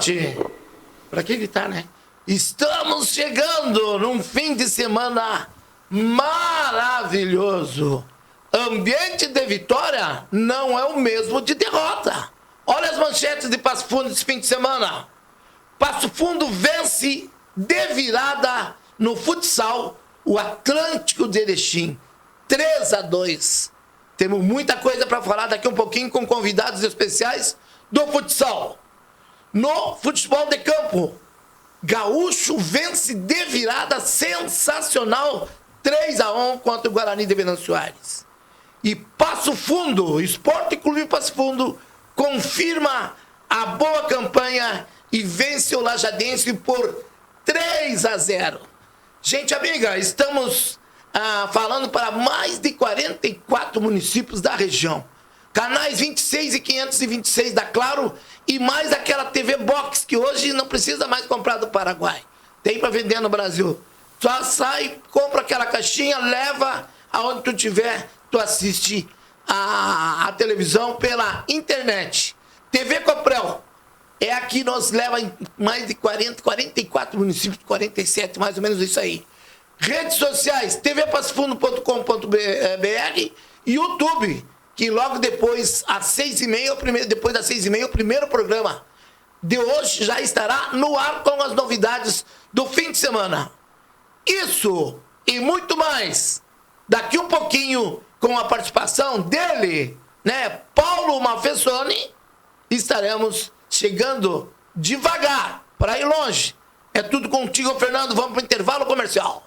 noite. Pra que gritar, né? Estamos chegando num fim de semana maravilhoso. Ambiente de vitória não é o mesmo de derrota. Olha as manchetes de Passo Fundo esse fim de semana. Passo Fundo vence de virada no futsal o Atlântico de Erechim. 3-2. Temos muita coisa para falar daqui um pouquinho com convidados especiais do futsal. No futebol de campo, Gaúcho vence de virada sensacional 3-1 contra o Guarani de Venâncio Aires. E Passo Fundo, Esporte Clube Passo Fundo, confirma a boa campanha e vence o Lajadense por 3-0. Gente amiga, estamos falando para mais de 44 municípios da região. Canais 26 e 526 da Claro e mais aquela TV Box que hoje não precisa mais comprar do Paraguai. Tem para vender no Brasil. Só sai, compra aquela caixinha, leva aonde tu tiver, tu assiste a televisão pela internet. TV Coprel. É aqui, nós leva em mais de 44 municípios, 47, mais ou menos isso aí. Redes sociais, tvpassofundo.com.br e YouTube, que logo depois, às 6h30, depois das 6h30, o primeiro programa de hoje já estará no ar com as novidades do fim de semana. Isso e muito mais, daqui um pouquinho, com a participação dele, né, Paulo Malfezzoni, estaremos chegando devagar para ir longe. É tudo contigo, Fernando. Vamos para o intervalo comercial.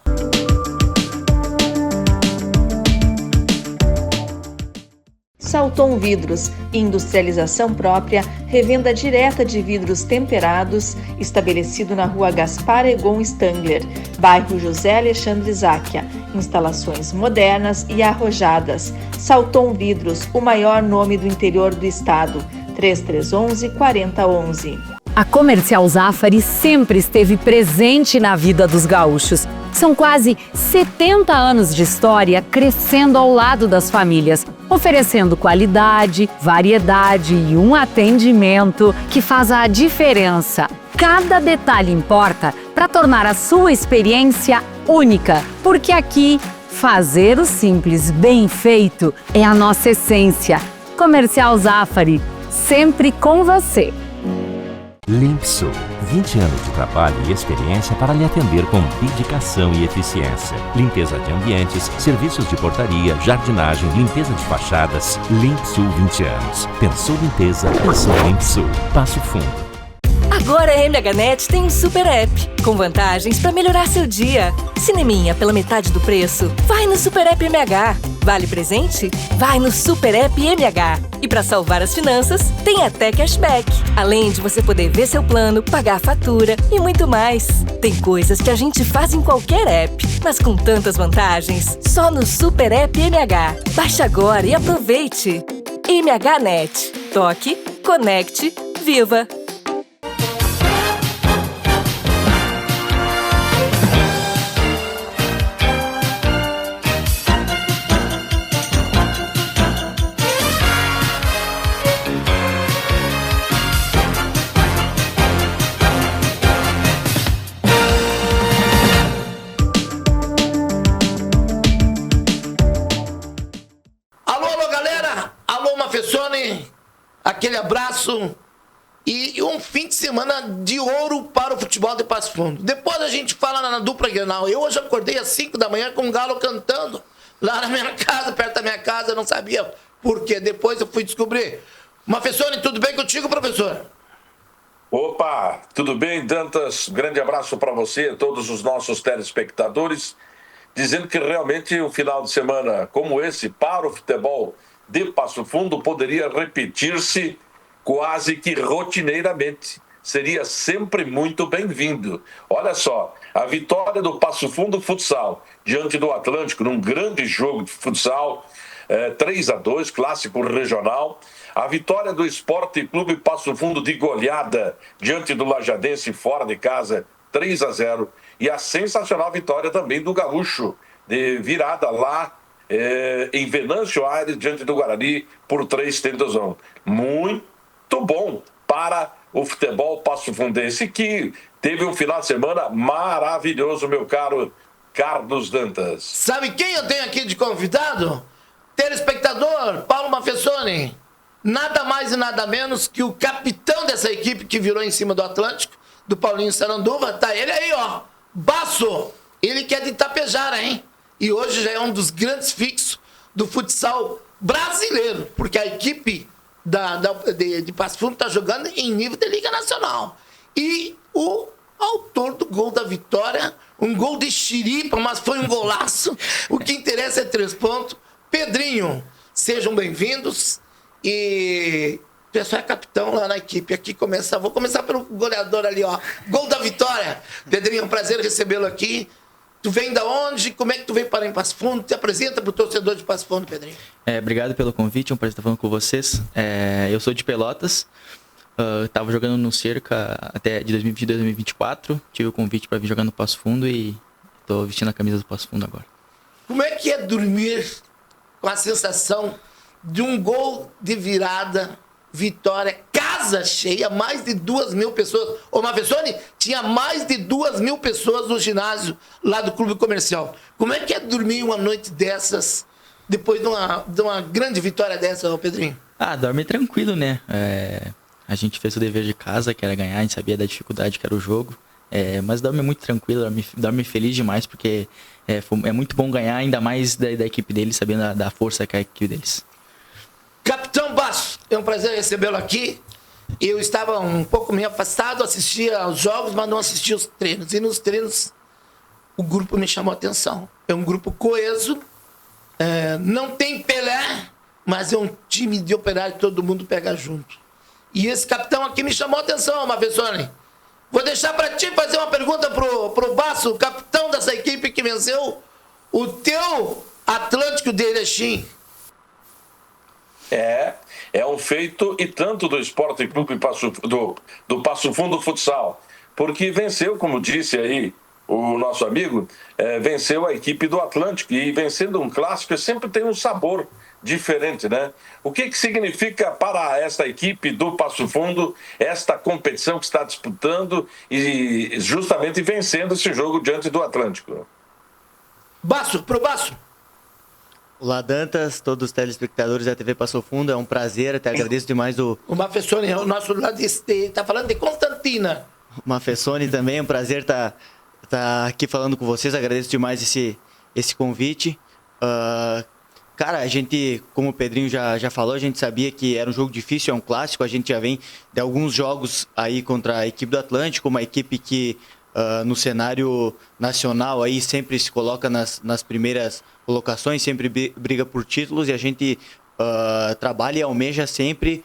Salton Vidros, industrialização própria, revenda direta de vidros temperados, estabelecido na rua Gaspar Egon Stangler, bairro José Alexandre Záquia. Instalações modernas e arrojadas. Salton Vidros, o maior nome do interior do estado. 3311-4011. A Comercial Zafari sempre esteve presente na vida dos gaúchos. São quase 70 anos de história crescendo ao lado das famílias, oferecendo qualidade, variedade e um atendimento que faz a diferença. Cada detalhe importa para tornar a sua experiência única, porque aqui, fazer o simples bem feito é a nossa essência. Comercial Zafari, sempre com você. Limpsul, 20 anos de trabalho e experiência para lhe atender com dedicação e eficiência. Limpeza de ambientes, serviços de portaria, jardinagem, limpeza de fachadas. Limpsul 20 anos. Pensou limpeza, pensou Limpsul. Passo Fundo. Agora a MHNet tem um super app, com vantagens para melhorar seu dia. Cineminha pela metade do preço? Vai no Super App MH. Vale presente? Vai no Super App MH. E para salvar as finanças, tem até cashback. Além de você poder ver seu plano, pagar a fatura e muito mais. Tem coisas que a gente faz em qualquer app, mas com tantas vantagens, só no Super App MH. Baixe agora e aproveite. MHNet. Toque, conecte, viva! Aquele abraço e um fim de semana de ouro para o futebol de Passo Fundo. Depois a gente fala na dupla Grenal. Eu hoje acordei às 5 da manhã com um galo cantando lá na minha casa, perto da minha casa. Eu não sabia por quê. Depois eu fui descobrir. Malfezzoni, tudo bem contigo, professor? Opa, tudo bem, Dantas? Grande abraço para você, todos os nossos telespectadores. Dizendo que realmente um final de semana como esse para o futebol de Passo Fundo poderia repetir-se quase que rotineiramente. Seria sempre muito bem-vindo. Olha só, a vitória do Passo Fundo Futsal diante do Atlântico, num grande jogo de futsal, 3-2, clássico regional. A vitória do Esporte Clube Passo Fundo de goleada diante do Lajadense fora de casa, 3-0. E a sensacional vitória também do Gaúcho, de virada lá em Venâncio Aires, diante do Guarani, por 3-1. Muito bom para o futebol passofundense, que teve um final de semana maravilhoso, meu caro Carlos Dantas. Sabe quem eu tenho aqui de convidado? Telespectador, Paulo Mafessoni. Nada mais e nada menos que o capitão dessa equipe que virou em cima do Atlântico, do Paulinho Saranduva. Tá ele aí, ó. Basso. Ele que é de Itapejara, hein? E hoje já é um dos grandes fixos do futsal brasileiro, porque a equipe de Passo Fundo está jogando em nível de Liga Nacional. E o autor do gol da vitória, um gol de xiripa, mas foi um golaço. O que interessa é 3 pontos. Pedrinho, sejam bem-vindos. E o pessoal é capitão lá na equipe. Aqui vou começar pelo goleador ali, ó. Gol da vitória. Pedrinho, é um prazer recebê-lo aqui. Tu vem da onde? Como é que tu veio parar em Passo Fundo? Te apresenta pro torcedor de Passo Fundo, Pedrinho. Obrigado pelo convite, é um prazer estar falando com vocês. Eu sou de Pelotas, estava jogando no Cerca até de 2022 a 2024. Tive o convite para vir jogar no Passo Fundo e estou vestindo a camisa do Passo Fundo agora. Como é que é dormir com a sensação de um gol de virada, vitória, casa cheia, mais de 2.000 pessoas? Ô Mafessoni, tinha mais de 2.000 pessoas no ginásio lá do Clube Comercial. Como é que é dormir uma noite dessas, depois de uma grande vitória dessa, ô Pedrinho? Dorme tranquilo, né? A gente fez o dever de casa, que era ganhar, a gente sabia da dificuldade que era o jogo. Mas dorme muito tranquilo, dorme feliz demais, porque é muito bom ganhar, ainda mais da equipe deles, sabendo da força que é a equipe deles. Capitão Basso, é um prazer recebê-lo aqui. Eu estava um pouco meio afastado, assistia aos jogos, mas não assistia aos treinos. E nos treinos, o grupo me chamou a atenção. É um grupo coeso, não tem Pelé, mas é um time de operário que todo mundo pega junto. E esse capitão aqui me chamou a atenção, Mafessoni. Vou deixar para ti fazer uma pergunta pro Basso, capitão dessa equipe que venceu o teu Atlântico de Erechim. É um feito e tanto do Esporte Clube do Passo Fundo Futsal, porque venceu, como disse aí o nosso amigo, venceu a equipe do Atlântico, e vencendo um clássico sempre tem um sabor diferente, né? O que significa para esta equipe do Passo Fundo esta competição que está disputando e justamente vencendo esse jogo diante do Atlântico? Pro Basso. Olá, Dantas, todos os telespectadores da TV Passo Fundo, é um prazer, até agradeço demais o Mafessoni, o nosso lado tá falando de Constantina. O Mafessoni também, é um prazer estar aqui falando com vocês, agradeço demais esse convite. Cara, a gente, como o Pedrinho já falou, a gente sabia que era um jogo difícil, é um clássico, a gente já vem de alguns jogos aí contra a equipe do Atlântico, uma equipe que no cenário nacional aí sempre se coloca nas primeiras colocações, sempre briga por títulos, e a gente trabalha e almeja sempre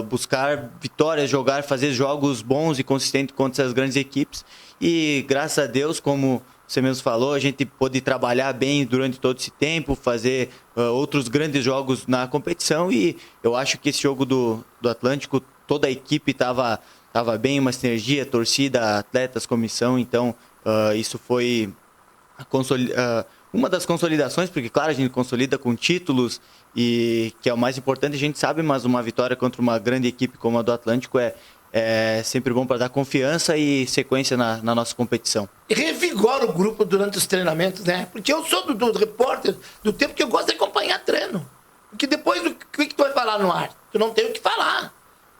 buscar vitórias, fazer jogos bons e consistentes contra essas grandes equipes. E graças a Deus, como você mesmo falou, a gente pôde trabalhar bem durante todo esse tempo, fazer outros grandes jogos na competição, e eu acho que esse jogo do Atlântico, toda a equipe estava bem, uma sinergia, torcida, atletas, comissão, então isso foi uma das consolidações, porque claro, a gente consolida com títulos, e que é o mais importante, a gente sabe, mas uma vitória contra uma grande equipe como a do Atlântico é sempre bom para dar confiança e sequência na nossa competição. E revigora o grupo durante os treinamentos, né? Porque eu sou do repórter do tempo que eu gosto de acompanhar treino. Porque depois, o que tu vai falar no ar? Tu não tem o que falar.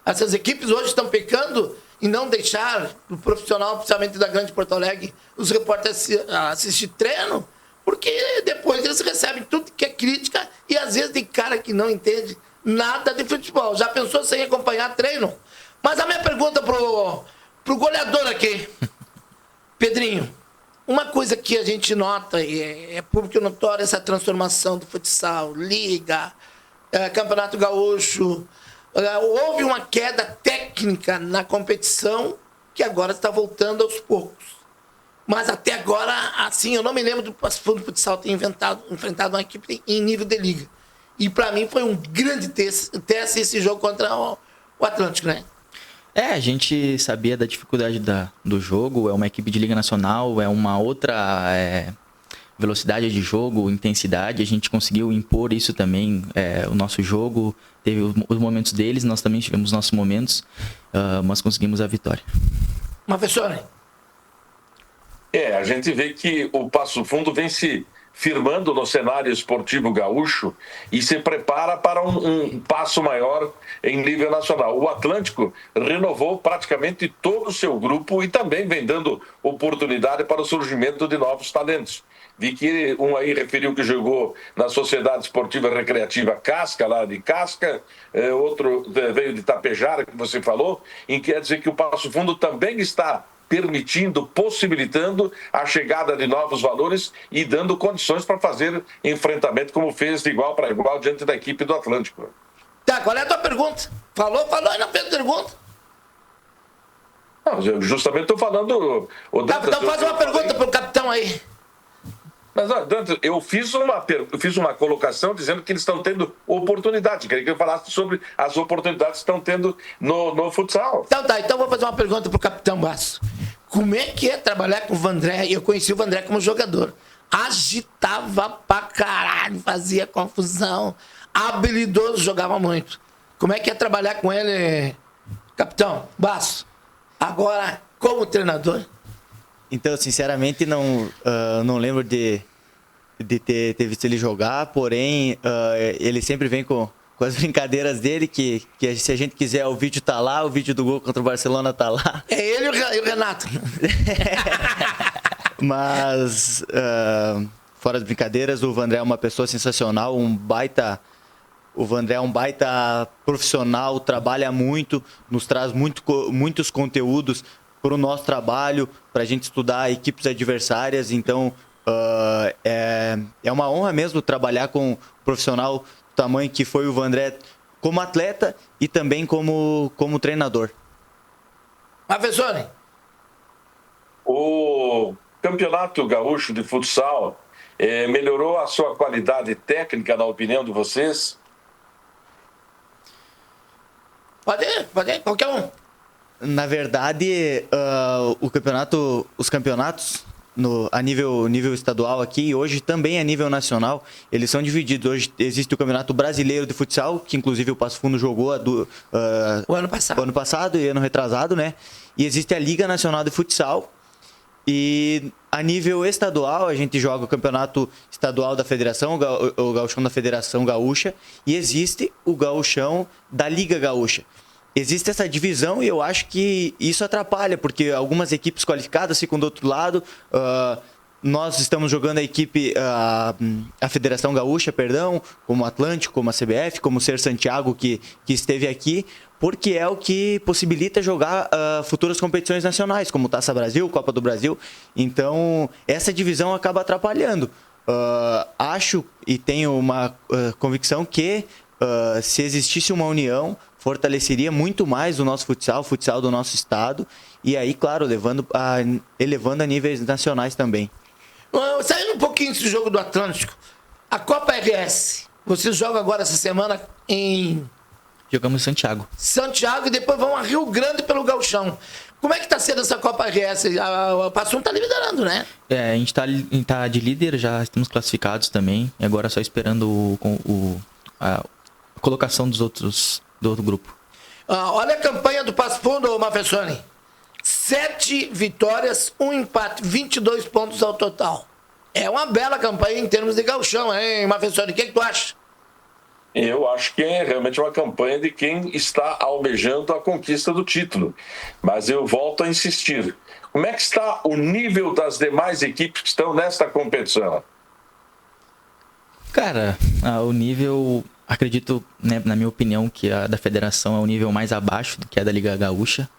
Essas equipes hoje estão pecando em não deixar o profissional, principalmente da Grande Porto Alegre, os repórteres assistir treino, porque depois eles recebem tudo que é crítica, e às vezes de cara que não entende nada de futebol. Já pensou sem acompanhar treino? Mas a minha pergunta pro goleador aqui, Pedrinho, uma coisa que a gente nota, e é público notório, essa transformação do futsal, liga, Campeonato Gaúcho, houve uma queda técnica na competição que agora está voltando aos poucos. Mas até agora, assim, eu não me lembro do Passo Fundo Futsal ter enfrentado uma equipe em nível de liga. E para mim foi um grande teste esse jogo contra o Atlântico, né? A gente sabia da dificuldade do jogo, é uma equipe de Liga Nacional, é uma outra velocidade de jogo, intensidade, a gente conseguiu impor isso também, o nosso jogo teve os momentos deles, nós também tivemos nossos momentos, mas conseguimos a vitória. Professor. A gente vê que o Passo Fundo vem se firmando no cenário esportivo gaúcho e se prepara para um passo maior em nível nacional. O Atlântico renovou praticamente todo o seu grupo e também vem dando oportunidade para o surgimento de novos talentos. Vi que um aí referiu que jogou na Sociedade Esportiva Recreativa Casca, lá de Casca, outro veio de Tapejara, que você falou, e quer dizer que o Passo Fundo também está permitindo, possibilitando a chegada de novos valores e dando condições para fazer enfrentamento como fez de igual para igual diante da equipe do Atlântico. Tá, qual é a tua pergunta? Falou e não fez pergunta. Não, eu justamente estou falando... Então faz uma pergunta para o capitão aí. Mas, Dantas, eu fiz uma colocação dizendo que eles estão tendo oportunidade. Queria que eu falasse sobre as oportunidades que estão tendo no futsal. Então vou fazer uma pergunta pro capitão Basso. Como é que é trabalhar com o Vandré? Eu conheci o Vandré como jogador. Agitava pra caralho, fazia confusão. Habilidoso, jogava muito. Como é que é trabalhar com ele, capitão Basso? Agora, como treinador? Então, sinceramente, não lembro de ter visto ele jogar, porém, ele sempre vem com as brincadeiras dele, que se a gente quiser, o vídeo tá lá, o vídeo do gol contra o Barcelona tá lá. É ele e o Renato. Mas, fora as brincadeiras, o Vandré é uma pessoa sensacional, o Vandré é um baita profissional, trabalha muito, nos traz muitos conteúdos para o nosso trabalho, para a gente estudar equipes adversárias. Então, é uma honra mesmo trabalhar com um profissional do tamanho que foi o Vandré, como atleta e também como treinador. Professor, o Campeonato Gaúcho de Futsal melhorou a sua qualidade técnica, na opinião de vocês? Pode ir, qualquer um. Na verdade, os campeonatos a nível estadual aqui e hoje também a nível nacional, eles são divididos. Hoje existe o Campeonato Brasileiro de Futsal, que inclusive o Passo Fundo jogou o ano passado e ano retrasado, né? E existe a Liga Nacional de Futsal. E a nível estadual, a gente joga o Campeonato Estadual da Federação, o Gauchão da Federação Gaúcha, e existe o Gauchão da Liga Gaúcha. Existe essa divisão e eu acho que isso atrapalha, porque algumas equipes qualificadas ficam do outro lado. Nós estamos jogando a Federação Gaúcha, como o Atlântico, como a CBF, como o Ser Santiago, que esteve aqui, porque é o que possibilita jogar futuras competições nacionais, como Taça Brasil, Copa do Brasil. Então, essa divisão acaba atrapalhando. Acho e tenho uma convicção que se existisse uma união, fortaleceria muito mais o nosso futsal, o futsal do nosso estado, e aí, claro, elevando a níveis nacionais também. Saindo um pouquinho desse jogo do Atlântico, a Copa RS, vocês jogam agora essa semana em... Jogamos em Santiago e depois vão a Rio Grande pelo Gauchão. Como é que tá sendo essa Copa RS? O Passo Fundo tá liderando, né? A gente tá de líder, já estamos classificados também, e agora só esperando a colocação do outro grupo. Olha a campanha do Passo Fundo, Mafessoni. 7 vitórias, 1 empate, 22 pontos ao total. É uma bela campanha em termos de gauchão, hein, Mafessoni? O que tu acha? Eu acho que é realmente uma campanha de quem está almejando a conquista do título. Mas eu volto a insistir. Como é que está o nível das demais equipes que estão nesta competição? Cara, o nível... Acredito, né, na minha opinião, que a da federação é o nível mais abaixo do que a da Liga Gaúcha.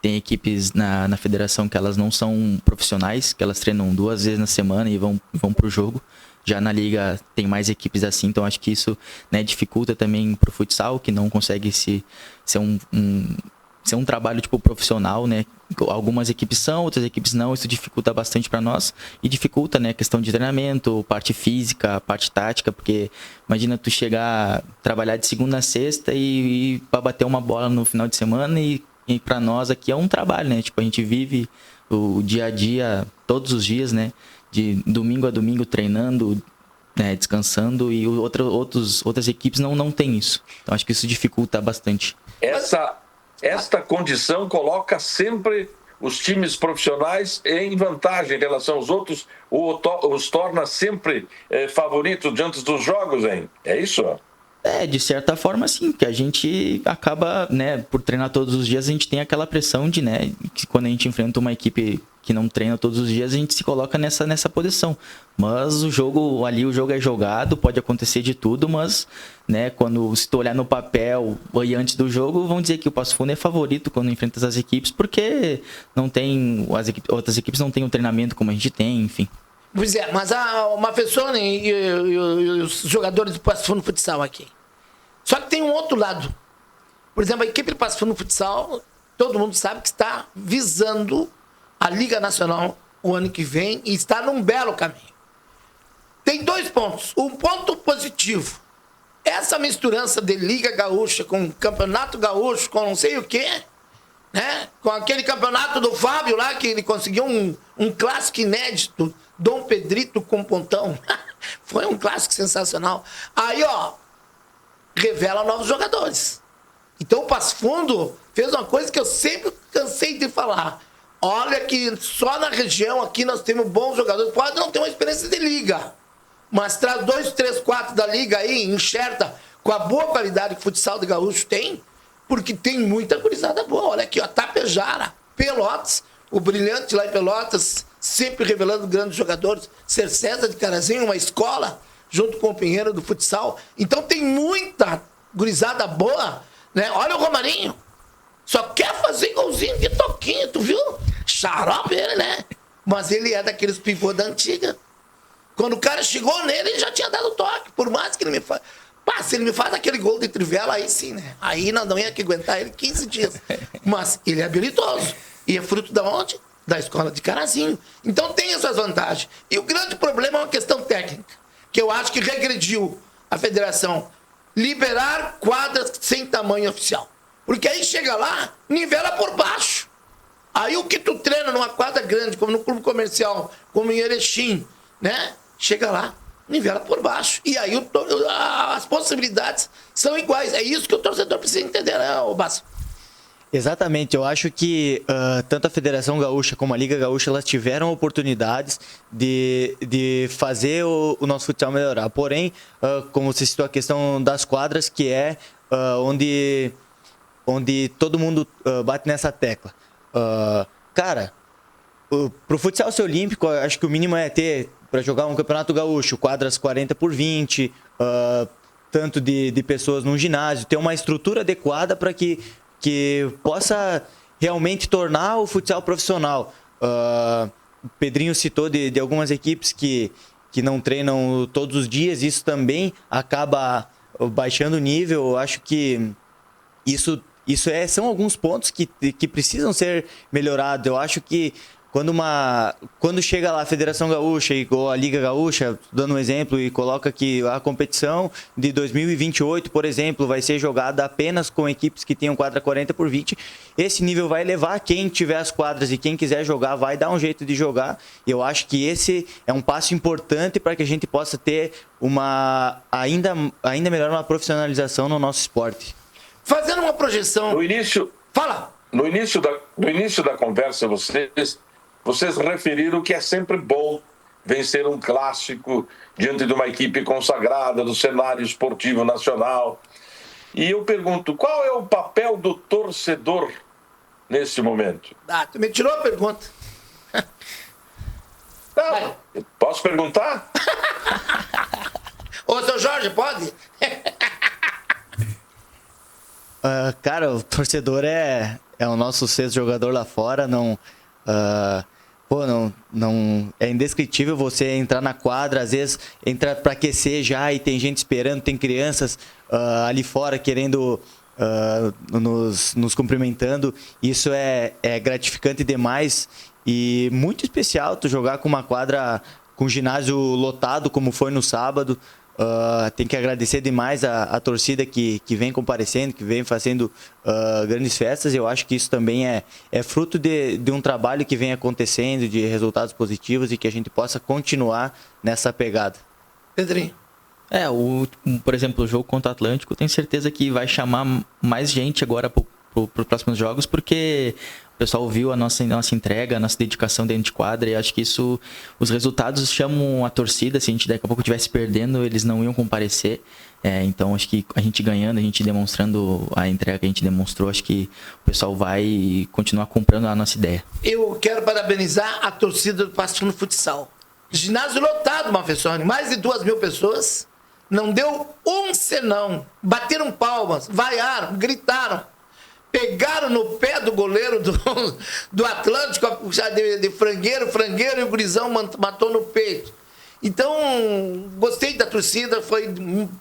Tem equipes na federação que elas não são profissionais, que elas treinam 2 vezes na semana e vão pro jogo. Já na Liga tem mais equipes assim, então acho que isso, né, dificulta também pro futsal, que não consegue ser um trabalho tipo profissional, né? Algumas equipes são, outras equipes não, isso dificulta bastante para nós e dificulta, né, a questão de treinamento, parte física, parte tática, porque imagina tu chegar, trabalhar de segunda a sexta e para bater uma bola no final de semana e para nós aqui é um trabalho, né? Tipo, a gente vive o dia a dia todos os dias, né? de domingo a domingo treinando, né, descansando, e outras equipes não tem isso. Então acho que isso dificulta bastante. Esta condição coloca sempre os times profissionais em vantagem em relação aos outros, os torna sempre favoritos diante dos jogos, hein? É isso? De certa forma, sim, porque a gente acaba, né, por treinar todos os dias, a gente tem aquela pressão de, né, que quando a gente enfrenta uma equipe que não treina todos os dias, a gente se coloca nessa posição. Mas o jogo é jogado, pode acontecer de tudo, mas, né, se tu olhar no papel e antes do jogo, vão dizer que o Passo Fundo é favorito quando enfrenta essas equipes, porque não tem, outras equipes não têm o treinamento como a gente tem, enfim. Pois é, mas a Mafessone e os jogadores do Passo Fundo Futsal aqui. Só que tem um outro lado. Por exemplo, a equipe do Passo Fundo Futsal, todo mundo sabe que está visando a Liga Nacional o ano que vem e está num belo caminho. Tem 2 pontos. Um ponto positivo. Essa misturança de Liga Gaúcha com Campeonato Gaúcho, com não sei o quê, né? Com aquele campeonato do Fábio lá, que ele conseguiu um clássico inédito, Dom Pedrito com Pontão. Foi um clássico sensacional. Aí, ó, revela novos jogadores. Então o Passo Fundo fez uma coisa que eu sempre cansei de falar. Olha que só na região aqui nós temos bons jogadores. Pode não ter uma experiência de liga, mas traz 2, 3, 4 da liga aí, enxerta com a boa qualidade que o futsal de gaúcho tem, porque tem muita gurizada boa. Olha aqui, ó, Tapejara, Pelotas, o Brilhante lá em Pelotas, sempre revelando grandes jogadores. Ser César de Carazinho, uma escola, junto com o Pinheiro do futsal. Então tem muita gurizada boa, né? Olha o Romarinho, só quer fazer golzinho de toquinho, tu viu? Xarope ele, né? Mas ele é daqueles pivô da antiga. Quando o cara chegou nele, ele já tinha dado toque. Por mais que ele me faça. Pá, se ele me faz aquele gol de trivela, aí sim, né? Aí nós não ia que aguentar ele 15 dias. Mas ele é habilidoso. E é fruto da onde? Da escola de Carazinho. Então tem essas vantagens. E o grande problema é uma questão técnica, que eu acho que regrediu a federação. Liberar quadras sem tamanho oficial. Porque aí chega lá, nivela por baixo. Aí o que tu treina numa quadra grande, como no clube comercial, como em Erechim, né? Chega lá, nivela por baixo. E aí as possibilidades são iguais. É isso que o torcedor precisa entender, né, Basso? Exatamente, eu acho que tanto a Federação Gaúcha como a Liga Gaúcha, elas tiveram oportunidades de fazer o nosso futsal melhorar. Porém, como você citou a questão das quadras, que é onde todo mundo bate nessa tecla. Cara, pro futsal ser olímpico, acho que o mínimo é ter, para jogar um campeonato gaúcho, quadras 40x20, tanto de pessoas num ginásio, ter uma estrutura adequada para que possa realmente tornar o futsal profissional. O Pedrinho citou de algumas equipes que não treinam todos os dias, isso também acaba baixando o nível. Eu acho que são alguns pontos que precisam ser melhorados. Eu acho que quando chega lá a Federação Gaúcha ou a Liga Gaúcha, dando um exemplo, e coloca que a competição de 2028, por exemplo, vai ser jogada apenas com equipes que tenham quadra 40x20, esse nível vai levar quem tiver as quadras e quem quiser jogar vai dar um jeito de jogar. E eu acho que esse é um passo importante para que a gente possa ter ainda melhor uma profissionalização no nosso esporte. Fazendo uma projeção... Fala! No início da conversa, vocês referiram que é sempre bom vencer um clássico diante de uma equipe consagrada do cenário esportivo nacional. E eu pergunto, qual é o papel do torcedor nesse momento? Tu me tirou a pergunta. Não, posso perguntar? Ô, seu Jorge, pode? Cara, o torcedor é o nosso sexto jogador lá fora, não é indescritível você entrar na quadra, às vezes entra para aquecer já e tem gente esperando, tem crianças ali fora querendo nos cumprimentando. Isso é gratificante demais e muito especial tu jogar com uma quadra com ginásio lotado como foi no sábado. Tem que agradecer demais a torcida que vem comparecendo, que vem fazendo grandes festas. Eu acho que isso também é fruto de um trabalho que vem acontecendo, de resultados positivos, e que a gente possa continuar nessa pegada. Pedrinho. Por exemplo, o jogo contra o Atlântico, tenho certeza que vai chamar mais gente agora para os próximos jogos, porque o pessoal viu a nossa entrega, a nossa dedicação dentro de quadra, e acho que isso, os resultados chamam a torcida. Se a gente daqui a pouco estivesse perdendo, eles não iam comparecer. Então acho que a gente ganhando, a gente demonstrando a entrega que a gente demonstrou, acho que o pessoal vai continuar comprando a nossa ideia. Eu quero parabenizar a torcida do Passo Fundo Futsal. Ginásio lotado, Mafessoni, mais de 2.000 pessoas. Não deu um senão. Bateram palmas, vaiaram, gritaram. Pegaram no pé do goleiro do Atlântico, de frangueiro, e o gurizão matou no peito. Então, gostei da torcida, foi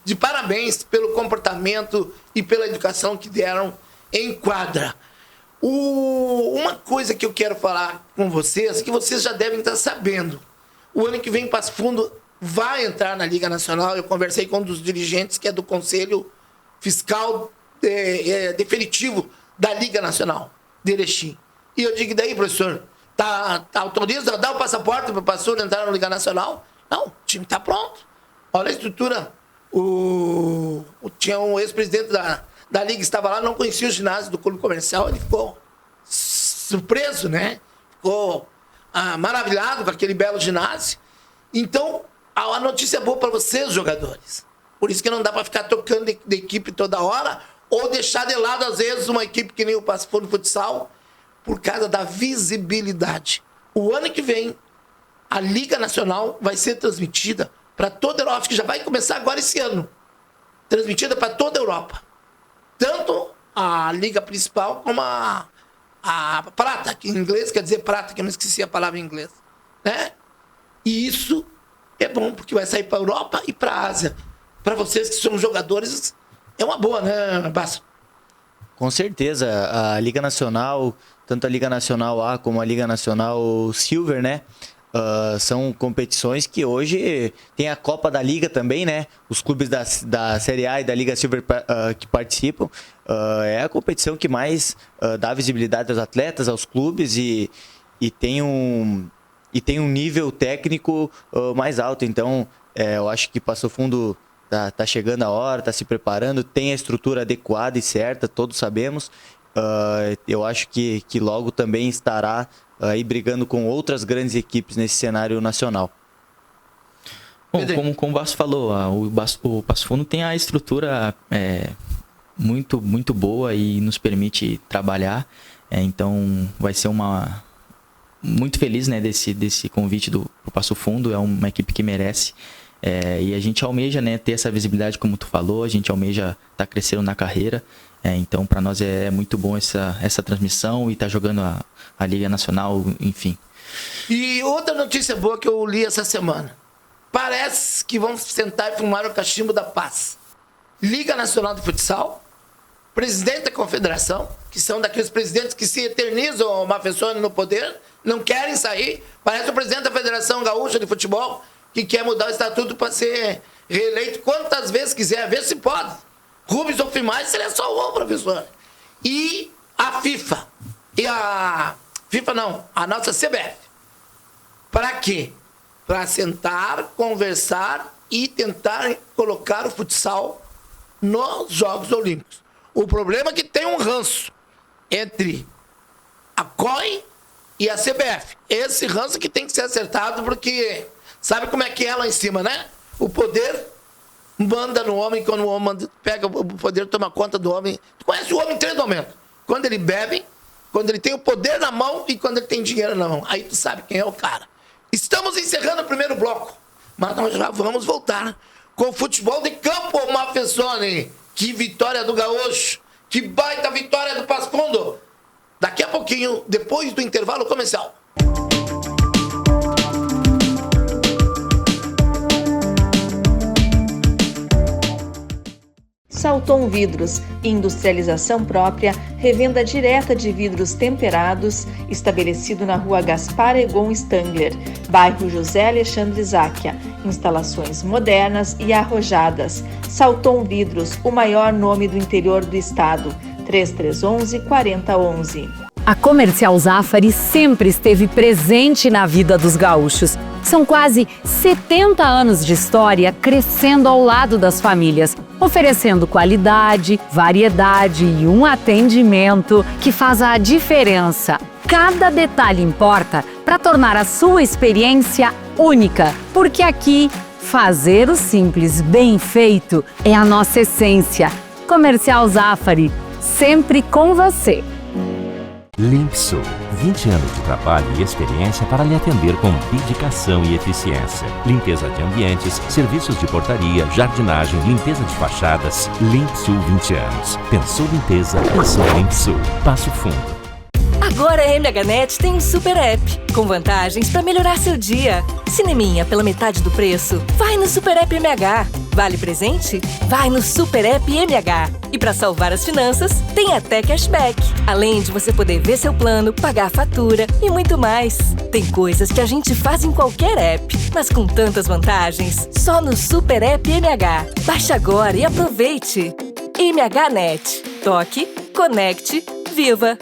de parabéns pelo comportamento e pela educação que deram em quadra. Uma coisa que eu quero falar com vocês, que vocês já devem estar sabendo. O ano que vem, Passo Fundo vai entrar na Liga Nacional. Eu conversei com um dos dirigentes, que é do Conselho Fiscal Definitivo da Liga Nacional, de Erechim. E eu digo, daí, professor, autoriza, dá o passaporte para o Passo Fundo entrar na Liga Nacional? Não, o time está pronto. Olha a estrutura. Tinha um ex-presidente da Liga, estava lá, não conhecia o ginásio do clube comercial, ele ficou surpreso, né? Ficou maravilhado com aquele belo ginásio. Então, a notícia é boa para vocês, jogadores. Por isso que não dá para ficar tocando de equipe toda hora, ou deixar de lado, às vezes, uma equipe que nem o Passo Fundo Futsal, por causa da visibilidade. O ano que vem, a Liga Nacional vai ser transmitida para toda a Europa, acho que já vai começar agora esse ano. Transmitida para toda a Europa. Tanto a Liga Principal como a Prata, que em inglês quer dizer prata, que eu não esqueci a palavra em inglês. Né? E isso é bom, porque vai sair para a Europa e para a Ásia. Para vocês que são jogadores, é uma boa, né, Basso? Com certeza. A Liga Nacional, tanto a Liga Nacional A como a Liga Nacional Silver, né? São competições que hoje tem a Copa da Liga também, né? Os clubes da Série A e da Liga Silver que participam. É a competição que mais dá visibilidade aos atletas, aos clubes, e tem um nível técnico mais alto. Então, eu acho que Passo Fundo tá chegando a hora, tá se preparando, tem a estrutura adequada e certa, todos sabemos. Eu acho que logo também estará aí brigando com outras grandes equipes nesse cenário nacional. Bom, como o Basso falou, o Passo Fundo tem a estrutura muito, muito boa e nos permite trabalhar. Então, vai ser muito feliz, né, desse convite do Passo Fundo. É uma equipe que merece. E a gente almeja, né, ter essa visibilidade, como tu falou. A gente almeja estar crescendo na carreira. Então, para nós é muito bom essa transmissão e estar jogando a Liga Nacional, enfim. E outra notícia boa que eu li essa semana. Parece que vão sentar e filmar o cachimbo da paz. Liga Nacional de Futsal, presidente da confederação, que são daqueles presidentes que se eternizam o Mafessoni no poder, não querem sair. Parece o presidente da Federação Gaúcha de Futebol, que quer mudar o estatuto para ser reeleito quantas vezes quiser, ver se pode. Rubens ou Fimais, seria só um, professor. E a FIFA. E a FIFA não, a nossa CBF. Para quê? Para sentar, conversar e tentar colocar o futsal nos Jogos Olímpicos. O problema é que tem um ranço entre a COI e a CBF. Esse ranço que tem que ser acertado, porque sabe como é que é lá em cima, né? O poder manda no homem, quando o homem pega o poder, toma conta do homem. Tu conhece o homem em 3 momentos. Quando ele bebe, quando ele tem o poder na mão e quando ele tem dinheiro na mão. Aí tu sabe quem é o cara. Estamos encerrando o primeiro bloco, mas nós já vamos voltar com o futebol de campo, Mafessoni. Que vitória do Gaúcho, que baita vitória do Passo Fundo. Daqui a pouquinho, depois do intervalo comercial. Salton Vidros, industrialização própria, revenda direta de vidros temperados, estabelecido na Rua Gaspar Egon Stangler, bairro José Alexandre Záquia, Instalações modernas e arrojadas. Salton Vidros, o maior nome do interior do estado. 3311-4011. A Comercial Zafari sempre esteve presente na vida dos gaúchos. São quase 70 anos de história crescendo ao lado das famílias, oferecendo qualidade, variedade e um atendimento que faz a diferença. Cada detalhe importa para tornar a sua experiência única, porque aqui, fazer o simples bem feito é a nossa essência. Comercial Zafari, sempre com você. Limpsul, 20 anos de trabalho e experiência para lhe atender com dedicação e eficiência. Limpeza de ambientes, serviços de portaria, jardinagem, limpeza de fachadas. Limpsul 20 anos. Pensou limpeza, pensou Limpsul. Passo Fundo. Agora a MHNet tem um super app, com vantagens para melhorar seu dia. Cineminha pela metade do preço? Vai no Super App MH. Vale presente? Vai no Super App MH. E para salvar as finanças, tem até cashback. Além de você poder ver seu plano, pagar a fatura e muito mais. Tem coisas que a gente faz em qualquer app, mas com tantas vantagens, só no Super App MH. Baixe agora e aproveite. MHNet. Toque, conecte, viva!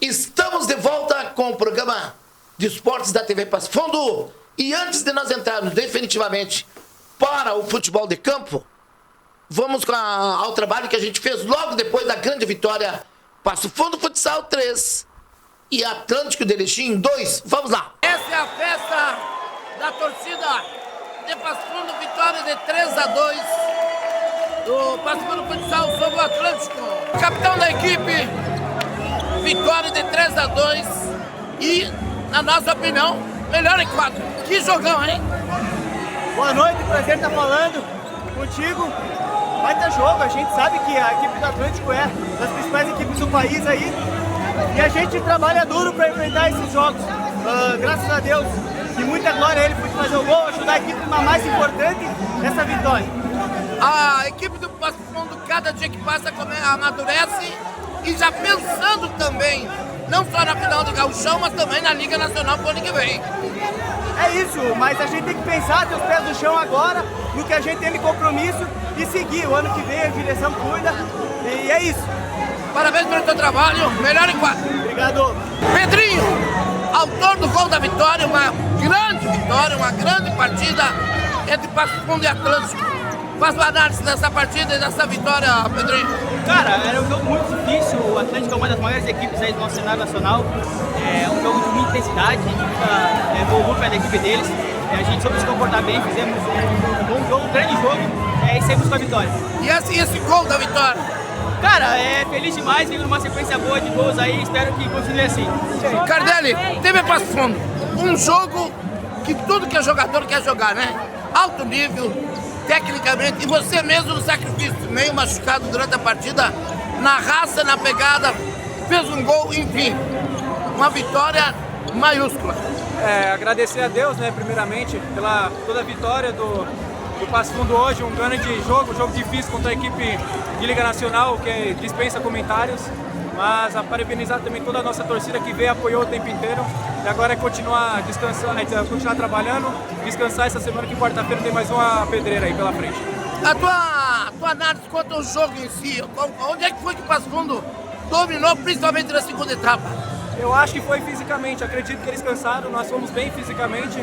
Estamos de volta com o programa de esportes da TV Passo Fundo. E antes de nós entrarmos definitivamente para o futebol de campo, vamos ao trabalho que a gente fez logo depois da grande vitória Passo Fundo Futsal 3 e Atlântico de Erechim 2. Vamos lá. Essa é a festa da torcida de Passo Fundo, vitória de 3-2 do Passo Fundo Futsal sobre o Atlântico. Capitão da equipe, vitória de 3-2 e, na nossa opinião, melhor em 4. Que jogão, hein? Boa noite, prazer estar falando contigo. Vai ter jogo, a gente sabe que a equipe do Atlântico é das principais equipes do país aí. E a gente trabalha duro para enfrentar esses jogos. Graças a Deus, e muita glória a ele por fazer o gol, ajudar a equipe na mais importante, essa vitória. A equipe do Passo Fundo, cada dia que passa, amadurece e já pensando também, não só na final do Gauchão, mas também na Liga Nacional pro ano que vem. É isso, mas a gente tem que pensar, ter os pés no chão agora, no que a gente tem de compromisso e seguir. O ano que vem a direção cuida e é isso. Parabéns pelo teu trabalho, melhor em 4. Obrigado. Pedrinho, autor do gol da vitória, uma grande vitória, uma grande partida entre Passo Fundo e Atlântico. Faz uma análise dessa partida e dessa vitória, Pedrinho. Cara, era um jogo muito difícil, o Atlântico é uma das maiores equipes aí do nosso cenário nacional. É um jogo de muita intensidade, a gente fica bom pé da equipe deles. A gente soube se comportar bem, fizemos um bom jogo, um grande jogo e saímos com a vitória. E esse gol da vitória? Cara, feliz demais, vindo numa sequência boa de gols aí, espero que continue assim. Cardelli, TV Passo Fundo, um jogo que tudo que é jogador quer jogar, né? Alto nível, tecnicamente, e você mesmo no sacrifício, meio machucado durante a partida, na raça, na pegada, fez um gol, enfim, uma vitória maiúscula. Agradecer a Deus, né, primeiramente, pela toda a vitória do Passo Fundo hoje, um grande jogo difícil contra a equipe de Liga Nacional, que dispensa comentários, mas a parabenizar também toda a nossa torcida que veio e apoiou o tempo inteiro, e agora é continuar descansando, continuar trabalhando, descansar essa semana que quarta-feira tem mais uma pedreira aí pela frente. A tua análise quanto ao jogo em si, onde é que foi que o Passo Fundo dominou, principalmente na segunda etapa? Eu acho que foi fisicamente, acredito que eles cansaram, nós fomos bem fisicamente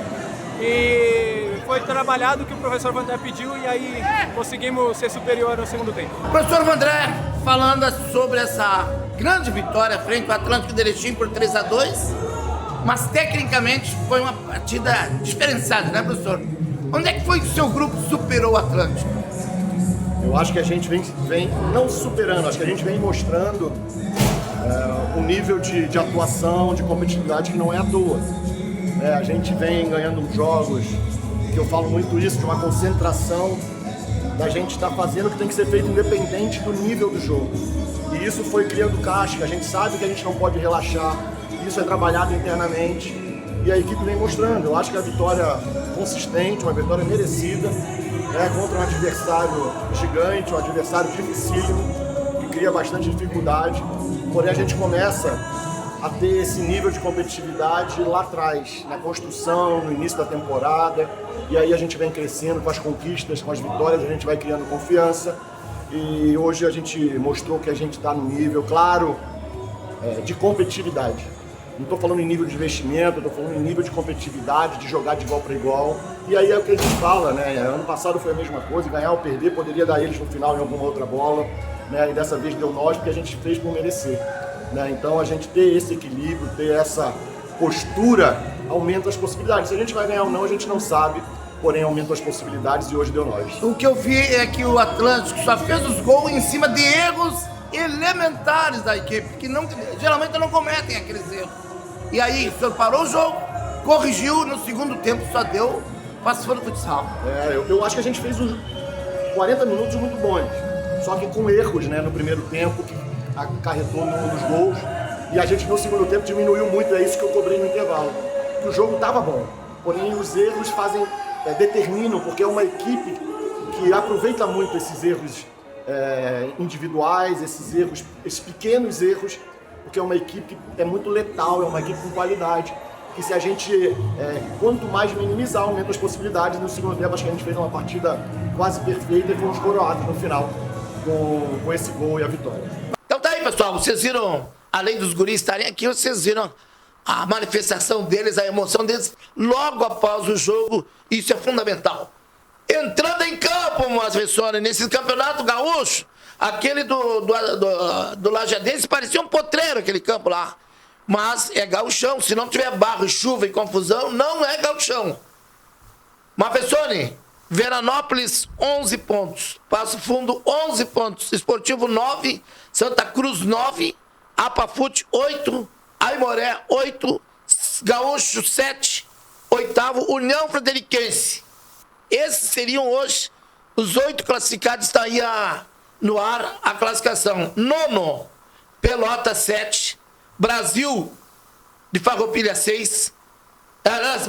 e foi trabalhado o que o professor Vandré pediu e aí conseguimos ser superior no segundo tempo. Professor Vandré, falando sobre essa grande vitória frente ao Atlântico de Erechim por 3-2, mas tecnicamente foi uma partida diferenciada, né, professor? Onde é que foi que o seu grupo superou o Atlântico? Eu acho que a gente vem não superando, acho que a gente vem mostrando um nível de atuação, de competitividade que não é à toa. A gente vem ganhando jogos, que eu falo muito isso, de uma concentração da gente estar fazendo o que tem que ser feito independente do nível do jogo. E isso foi criando casca, a gente sabe que a gente não pode relaxar, isso é trabalhado internamente e a equipe vem mostrando. Eu acho que a vitória consistente, uma vitória merecida, contra um adversário gigante, um adversário dificílimo, que cria bastante dificuldade, porém a gente começa a ter esse nível de competitividade lá atrás, na construção, no início da temporada, e aí a gente vem crescendo com as conquistas, com as vitórias, a gente vai criando confiança, e hoje a gente mostrou que a gente está no nível, claro, de competitividade. Não estou falando em nível de investimento, estou falando em nível de competitividade, de jogar de igual para igual, e aí é o que a gente fala, né? Ano passado foi a mesma coisa, ganhar ou perder, poderia dar eles no final em alguma outra bola, né? E dessa vez deu nós, porque a gente fez por merecer. Então a gente ter esse equilíbrio, ter essa postura, aumenta as possibilidades. Se a gente vai ganhar ou não, a gente não sabe, porém aumenta as possibilidades e hoje deu nós. O que eu vi é que o Atlântico só fez os gols em cima de erros elementares da equipe, que geralmente não cometem aqueles erros. E aí, o senhor parou o jogo, corrigiu, no segundo tempo só deu passo fora do futsal. Eu acho que a gente fez uns 40 minutos muito bons, só que com erros, né, no primeiro tempo, que acarretou nos gols, e a gente no segundo tempo diminuiu muito, é isso que eu cobrei no intervalo. Que o jogo estava bom, porém os erros determinam, porque é uma equipe que aproveita muito esses erros individuais, esses pequenos erros, porque é uma equipe que é muito letal, é uma equipe com qualidade, que se a gente, quanto mais minimizar, aumenta as possibilidades. No segundo tempo acho que a gente fez uma partida quase perfeita e fomos coroados no final com esse gol e a vitória. Então tá aí, pessoal, vocês viram, além dos guris estarem aqui, vocês viram a manifestação deles, a emoção deles logo após o jogo, isso é fundamental. Entrando em campo, Moacir, nesse campeonato gaúcho, aquele do Lajadense parecia um potreiro, aquele campo lá, mas é gauchão, se não tiver barro, chuva e confusão, não é gauchão. Mafessone, Veranópolis 11 pontos, Passo Fundo 11 pontos, Esportivo 9, Santa Cruz 9, Apafute 8, Aimoré 8, Gaúcho 7, oitavo União Frederiquense. Esses seriam hoje os 8 classificados, estaria no ar a classificação. Nono, Pelotas 7, Brasil de Farroupilha 6,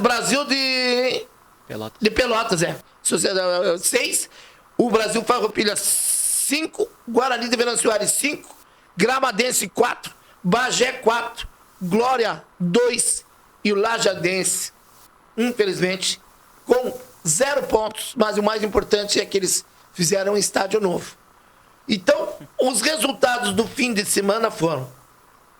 Brasil de Pelotas, 6, o Brasil Farroupilha 5, Guarani de Venâncio 5, Gramadense 4, Bagé 4, Glória 2 e o Lajadense, infelizmente, com 0 pontos, mas o mais importante é que eles fizeram um estádio novo. Então, os resultados do fim de semana foram: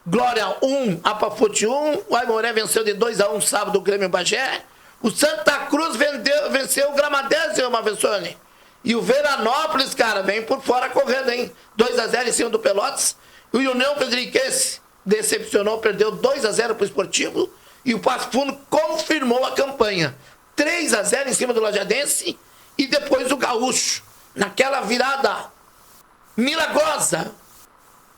Glória 1, Apafute 1, o Aimoré venceu de 2-1 sábado o Grêmio Bagé, o Santa Cruz venceu o Gramadense, Mavessone, e o Veranópolis, cara, vem por fora correndo, hein? 2-0 em cima do Pelotas, e o União Frederiquense decepcionou, perdeu 2-0 para o Esportivo, e o Passo Fundo confirmou a campanha, 3-0 em cima do Lajadense, e depois o Gaúcho, naquela virada milagrosa,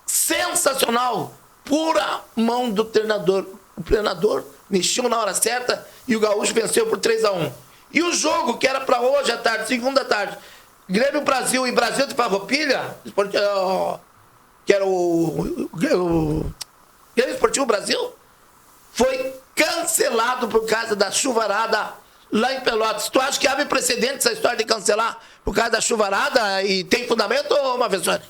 sensacional, pura mão do treinador. O treinador mexeu na hora certa e o Gaúcho venceu por 3-1. E o jogo que era para hoje à tarde, segunda tarde, Grêmio Brasil e Brasil de Farroupilha, que era o Grêmio Esportivo Brasil, foi cancelado por causa da chuvarada lá em Pelotas. Tu acha que abre precedente essa história de cancelar por causa da chuvarada e tem fundamento, Mavessone?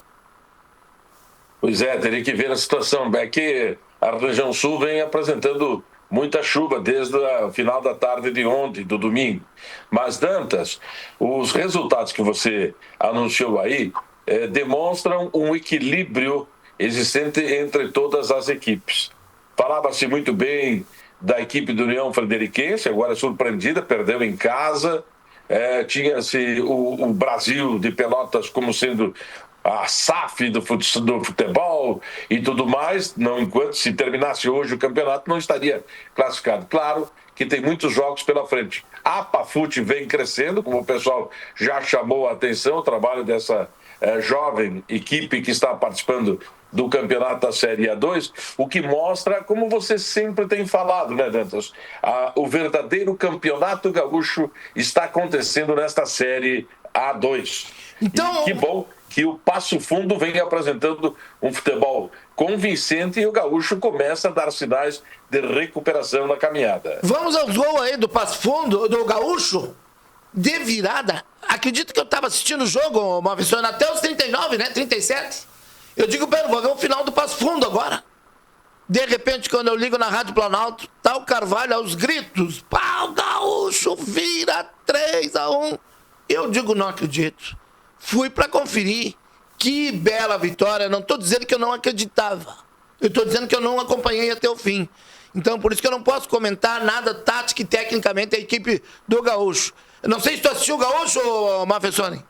Pois é, teria que ver a situação. É que a região sul vem apresentando muita chuva desde o final da tarde de ontem, do domingo. Mas, Dantas, os resultados que você anunciou aí demonstram um equilíbrio existente entre todas as equipes. Falava-se muito bem da equipe do União Frederiquense, agora surpreendida, perdeu em casa. Tinha-se o Brasil de Pelotas como sendo a SAF do futebol e tudo mais, enquanto se terminasse hoje o campeonato não estaria classificado. Claro que tem muitos jogos pela frente. A Apafute vem crescendo, como o pessoal já chamou a atenção, o trabalho dessa jovem equipe que está participando do campeonato da Série A2, o que mostra, como você sempre tem falado, né, Dantas? O verdadeiro campeonato gaúcho está acontecendo nesta Série A2. Então, e que bom que o Passo Fundo vem apresentando um futebol convincente e o gaúcho começa a dar sinais de recuperação na caminhada. Vamos aos gols aí do Passo Fundo, do gaúcho, de virada. Acredito que eu estava assistindo o jogo, Maurício, até os 39, né? 37. Eu digo, Pedro, vou ver o final do Passo Fundo agora. De repente, quando eu ligo na Rádio Planalto, tá o Carvalho aos gritos. Pá, o gaúcho vira 3-1. Eu digo, não acredito. Fui para conferir. Que bela vitória. Não estou dizendo que eu não acreditava. Eu estou dizendo que eu não acompanhei até o fim. Então, por isso que eu não posso comentar nada tática e tecnicamente a equipe do gaúcho. Eu não sei se tu assistiu o gaúcho, Mafessoni.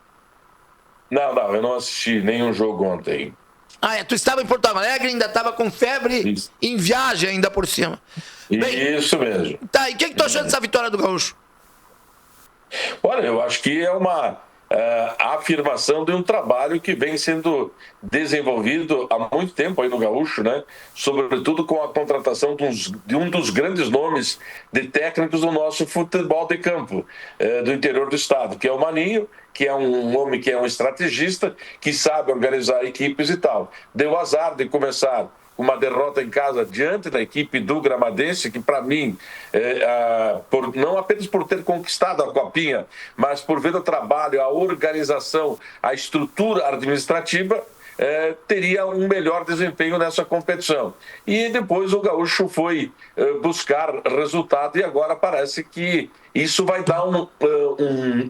Não, eu não assisti nenhum jogo ontem. Tu estava em Porto Alegre, ainda estava com febre, isso. Em viagem ainda por cima. Bem, isso mesmo. Tá, e o que tu achou dessa vitória do gaúcho? Olha, eu acho que é uma afirmação de um trabalho que vem sendo desenvolvido há muito tempo aí no gaúcho, né? Sobretudo com a contratação de um dos grandes nomes de técnicos do nosso futebol de campo, do interior do estado, que é o Maninho, que é um homem que é um estrategista, que sabe organizar equipes e tal. Deu azar de começar uma derrota em casa diante da equipe do Gramadense, que para mim, não apenas por ter conquistado a Copinha, mas por ver o trabalho, a organização, a estrutura administrativa, teria um melhor desempenho nessa competição. E depois o gaúcho foi buscar resultado e agora parece que isso vai dar um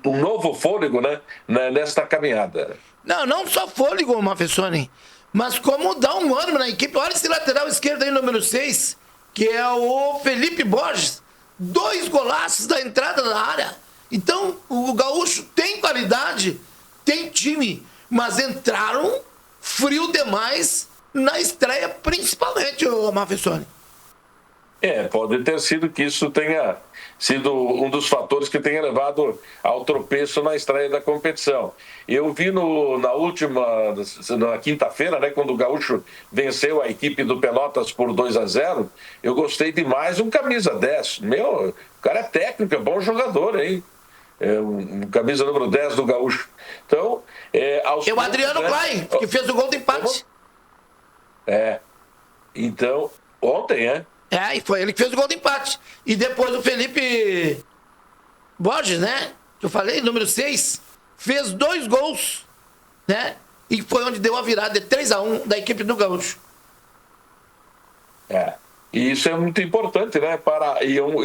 novo fôlego, né, nesta caminhada. Não só fôlego, Mafessoni, mas como dá um ânimo na equipe. Olha esse lateral esquerdo aí, número 6, que é o Felipe Borges. 2 golaços da entrada da área. Então, o gaúcho tem qualidade, tem time, mas entraram frio demais na estreia, principalmente, o Mafessoni. Pode ter sido que isso tenha sido um dos fatores que tenha levado ao tropeço na estreia da competição. Eu vi na quinta-feira, né, quando o gaúcho venceu a equipe do Pelotas por 2-0, eu gostei demais um camisa 10. O cara é técnico, é bom jogador, hein? Camisa número 10 do gaúcho. Então, o Adriano Klein, que fez o gol do empate. Então, ontem, e foi ele que fez o gol do empate. E depois o Felipe Borges, né? Que eu falei, número 6, fez 2 gols, né? E foi onde deu a virada de 3-1 da equipe do gaúcho. E isso é muito importante, né?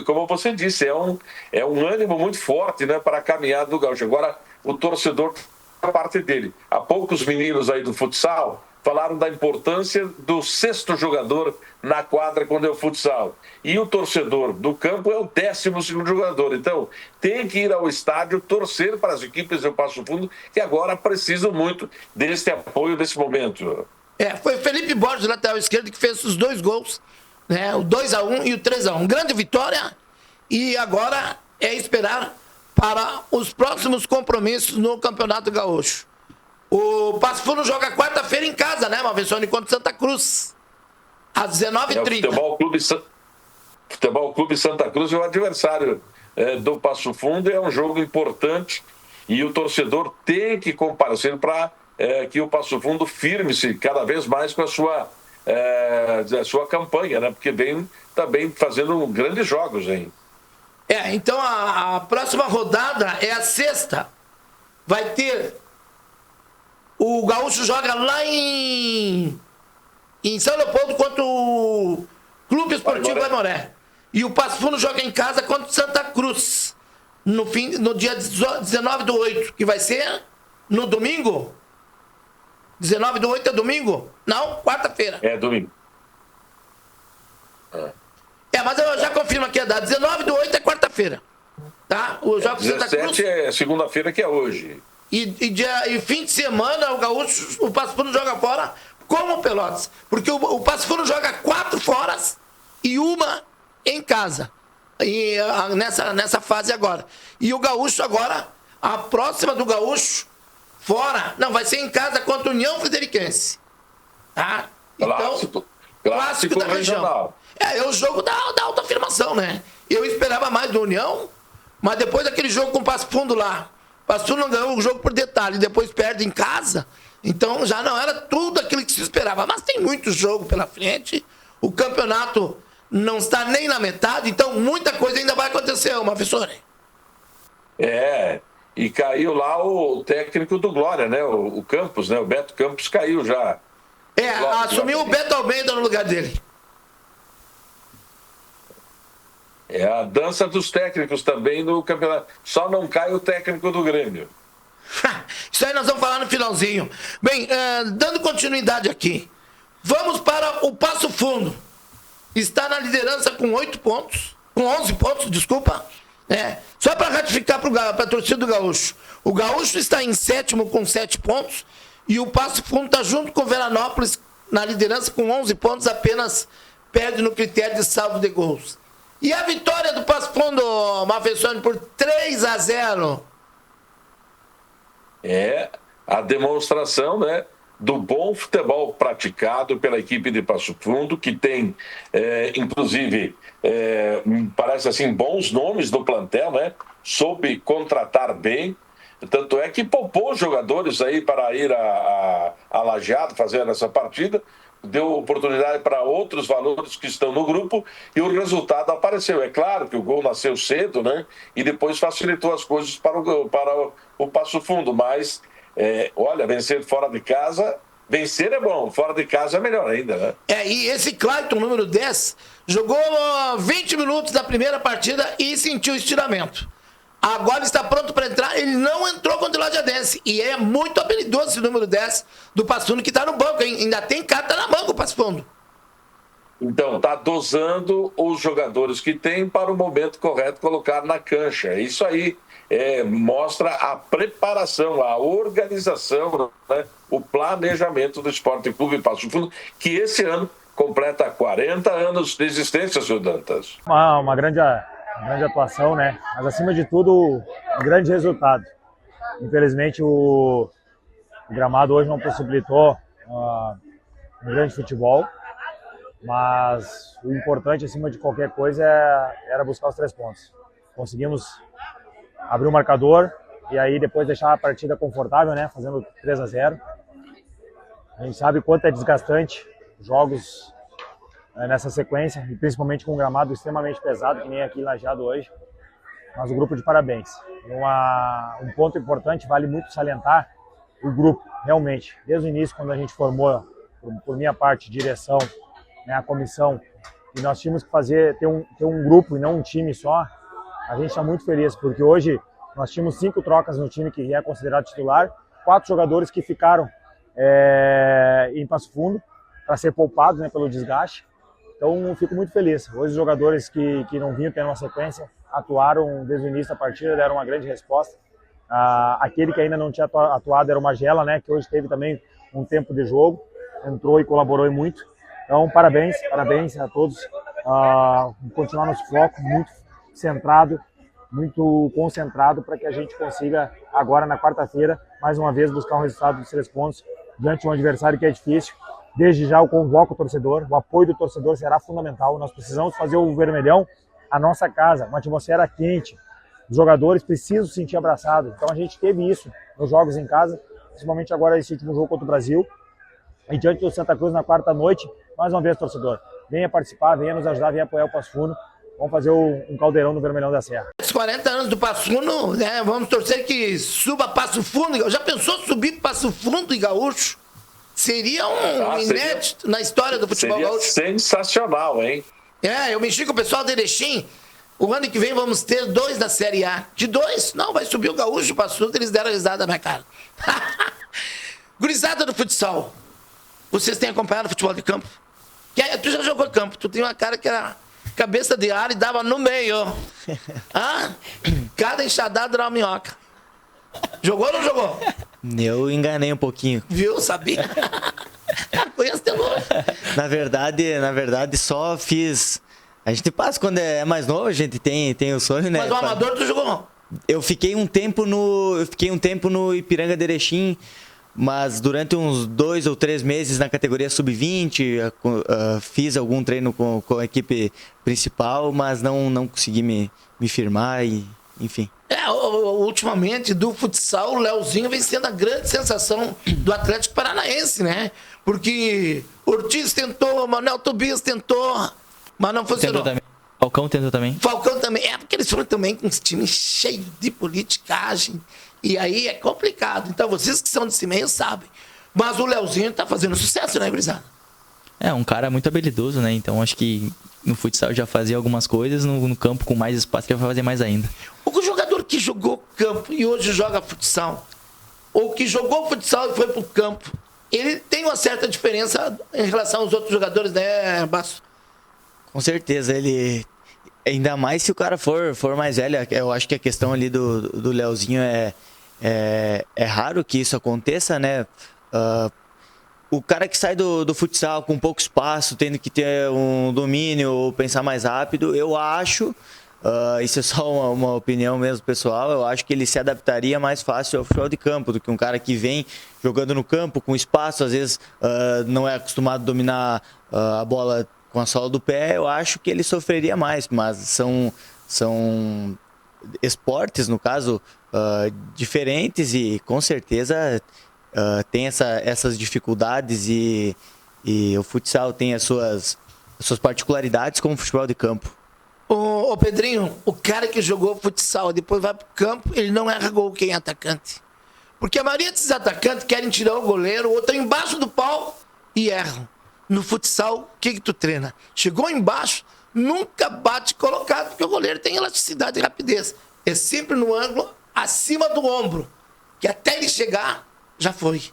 Como você disse, é um ânimo muito forte, né, para a caminhada do gaúcho. Agora, o torcedor, a parte dele. Há poucos meninos aí do futsal falaram da importância do 6º jogador na quadra quando é o futsal. E o torcedor do campo é o 12º jogador. Então, tem que ir ao estádio torcer para as equipes do Passo Fundo, que agora precisam muito desse apoio nesse momento. Foi o Felipe Borges, lateral esquerdo, que fez os 2 gols, né? O 2-1 e o 3-1. Grande vitória. E agora é esperar para os próximos compromissos no Campeonato Gaúcho. O Passo Fundo joga quarta-feira em casa, né, Mavessoni, contra Santa Cruz, às 19h30. O Futebol Clube Santa Cruz é o adversário do Passo Fundo, é um jogo importante e o torcedor tem que comparecer para que o Passo Fundo firme-se cada vez mais com a sua campanha, né, porque vem também fazendo grandes jogos, hein? Então a próxima rodada é a 6ª. Vai ter... O gaúcho joga lá em São Leopoldo contra o Clube Esportivo Aimoré. E o Passo Fundo joga em casa contra o Santa Cruz. No dia 19/8, que vai ser no domingo. 19/8 é domingo? Não, quarta-feira. É domingo. Mas eu já confirmo aqui a data. 19/8 é quarta-feira. Tá? O jogo 17 Santa Cruz é segunda-feira, que é hoje. E fim de semana o Passo Fundo joga fora como o Pelotas. Porque o Passo Fundo joga 4 fora e 1 em casa. E, nessa fase agora. E o gaúcho agora, a próxima do gaúcho, fora, não, vai ser em casa contra o União Frederiquense. Tá? Clássico da região. É o jogo da autoafirmação, né? Eu esperava mais do União, mas depois daquele jogo com o Passo Fundo lá, Passo Fundo não ganhou o jogo por detalhe, depois perde em casa, então já não era tudo aquilo que se esperava. Mas tem muito jogo pela frente, o campeonato não está nem na metade, então muita coisa ainda vai acontecer, Mafissori. E caiu lá o técnico do Glória, né? O Campos, né? O Beto Campos caiu já. Assumiu o Beto Almeida no lugar dele. É a dança dos técnicos também no campeonato. Só não cai o técnico do Grêmio. Isso aí nós vamos falar no finalzinho. Bem, dando continuidade aqui. Vamos para o Passo Fundo. Está na liderança com 8 pontos. Com 11 pontos, desculpa. Só para ratificar para a torcida do Gaúcho. O Gaúcho está em 7º com 7 pontos. E o Passo Fundo está junto com o Veranópolis na liderança com 11 pontos. Apenas perde no critério de saldo de gols. E a vitória do Passo Fundo, Mafessoni, por 3-0. É a demonstração, né, do bom futebol praticado pela equipe de Passo Fundo, que tem, inclusive, parece assim, bons nomes no plantel, né? Soube contratar bem. Tanto é que poupou jogadores aí para ir a Lajeado fazer essa partida. Deu oportunidade para outros valores que estão no grupo e o resultado apareceu. É claro que o gol nasceu cedo, né? E depois facilitou as coisas para o Passo Fundo. Mas, olha, vencer fora de casa, vencer é bom, fora de casa é melhor ainda, né? E esse Clayton, número 10, jogou 20 minutos da primeira partida e sentiu estiramento. Agora está pronto para entrar. Ele não entrou contra o Lajadense. E é muito habilidoso esse número 10 do Passo Fundo, que está no banco, hein? Ainda tem carta na manga o Passo Fundo. Então, está dosando os jogadores que tem para o momento correto colocar na cancha. Isso aí mostra a preparação, a organização, né? O planejamento do Esporte Clube Passo Fundo, que esse ano completa 40 anos de existência, senhor Dantas. Uma grande atuação, né? Mas acima de tudo, um grande resultado. Infelizmente o gramado hoje não possibilitou um grande futebol, mas o importante acima de qualquer coisa era buscar os 3 pontos. Conseguimos abrir o marcador e aí depois deixar a partida confortável, né? Fazendo 3-0. A gente sabe quanto é desgastante jogos nessa sequência, e principalmente com um gramado extremamente pesado, que nem aqui em Lajeado hoje. Mas o grupo de parabéns. Um ponto importante, vale muito salientar, o grupo, realmente. Desde o início, quando a gente formou, por minha parte, direção, né, a comissão, e nós tínhamos que ter um grupo e não um time só, a gente está muito feliz, porque hoje nós tínhamos 5 trocas no time que é considerado titular, 4 jogadores que ficaram em Passo Fundo, para ser poupados, né, pelo desgaste. Então, eu fico muito feliz. Hoje, os jogadores que não vinham tendo uma sequência atuaram desde o início da partida, deram uma grande resposta. Aquele que ainda não tinha atuado era o Magela, né, que hoje teve também um tempo de jogo, entrou e colaborou muito. Então, parabéns a todos. Continuar nosso foco, muito centrado, muito concentrado, para que a gente consiga, agora na quarta-feira, mais uma vez buscar um resultado dos 3 pontos, diante de um adversário que é difícil. Desde já eu convoco o torcedor, o apoio do torcedor será fundamental. Nós precisamos fazer o Vermelhão a nossa casa, uma atmosfera quente. Os jogadores precisam se sentir abraçados. Então a gente teve isso nos jogos em casa, principalmente agora esse último jogo contra o Brasil. E diante do Santa Cruz na quarta noite, mais uma vez, torcedor, venha participar, venha nos ajudar, venha apoiar o Passo Fundo. Vamos fazer um caldeirão no Vermelhão da Serra. Os 40 anos do Passo Fundo, né? Vamos torcer que suba Passo Fundo. Já pensou subir Passo Fundo e Gaúcho? Seria inédito na história do futebol gaúcho. Sensacional, hein? Eu mexi com o pessoal do Erechim. O ano que vem vamos ter 2 na Série A. De 2? Não, vai subir o Gaúcho, o Passo Fundo, eles deram risada na minha cara. Gurizada do futsal. Vocês têm acompanhado o futebol de campo? Tu já jogou campo, tu tem uma cara que era cabeça de ar e dava no meio. Cada enxadada era uma minhoca. Jogou ou não jogou? Eu enganei um pouquinho. Viu? Sabia? Conheço teu nome. Na verdade, só fiz... A gente passa quando é mais novo, a gente tem o sonho, né? Mas o amador tu jogou? Eu fiquei um tempo no Ipiranga de Erechim, Mas durante uns 2 ou 3 meses na categoria sub-20, fiz algum treino com a equipe principal, mas não consegui me firmar e, enfim. Ultimamente, do futsal, o Leozinho vem sendo a grande sensação do Atlético Paranaense, né? Porque Ortiz tentou, Manuel Tobias tentou, mas não funcionou. Tentou também. Falcão tentou também. Falcão também. Porque eles foram também com um time cheio de politicagem. E aí é complicado. Então, vocês que são desse meio sabem. Mas o Leozinho tá fazendo sucesso, né, gurizada? É, um cara muito habilidoso, né? Então, acho que no futsal já fazia algumas coisas, no campo com mais espaço ele vai fazer mais ainda. O jogador que jogou campo e hoje joga futsal, ou que jogou futsal e foi pro campo, ele tem uma certa diferença em relação aos outros jogadores, né, Basso? Com certeza, ele... Ainda mais se o cara for mais velho. Eu acho que a questão ali do Leozinho é raro que isso aconteça, né? O cara que sai do futsal com pouco espaço, tendo que ter um domínio ou pensar mais rápido, eu acho, isso é só uma opinião mesmo pessoal, eu acho que ele se adaptaria mais fácil ao futebol de campo do que um cara que vem jogando no campo com espaço, às vezes não é acostumado a dominar a bola com a sola do pé. Eu acho que ele sofreria mais, mas são esportes, no caso, diferentes e com certeza tem essas dificuldades e o futsal tem as suas particularidades como o futebol de campo. Ô Pedrinho, o cara que jogou futsal depois vai pro campo, ele não erra gol quem é atacante. Porque a maioria desses atacantes querem tirar o goleiro, ou estão embaixo do pau e erram. No futsal, o que tu treina? Chegou embaixo, nunca bate colocado, porque o goleiro tem elasticidade e rapidez. É sempre no ângulo acima do ombro, que até ele chegar, já foi.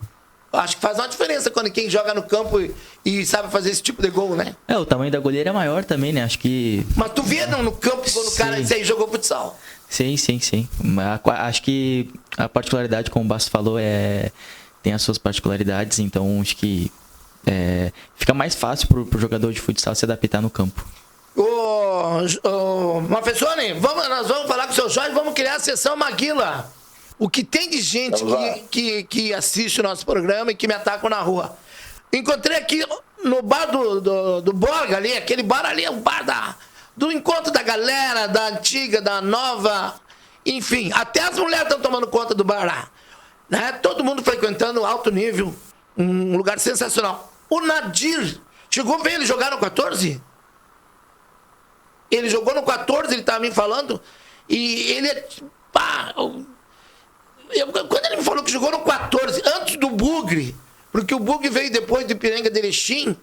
Eu acho que faz uma diferença quando quem joga no campo e sabe fazer esse tipo de gol, né? O tamanho da goleira é maior também, né? Acho que... Mas tu vê no campo quando o cara aí jogou futsal? Sim. Acho que a particularidade, como o Basso falou, tem as suas particularidades, então acho que fica mais fácil pro jogador de futsal se adaptar no campo. Mafessone, nós vamos falar com o seu Jorge, vamos criar a sessão Maguila. O que tem de gente que assiste o nosso programa e que me atacam na rua. Encontrei aqui no bar do Borga ali, aquele bar ali é o bar do encontro da galera, da antiga, da nova, enfim, até as mulheres estão tomando conta do bar lá. Né? Todo mundo frequentando alto nível, um lugar sensacional. O Nadir, chegou a ver ele jogar no 14? Ele jogou no 14, ele estava me falando, e ele quando ele me falou que jogou no 14, antes do Bugre, porque o Bugre veio depois de Ipiranga de Erechim,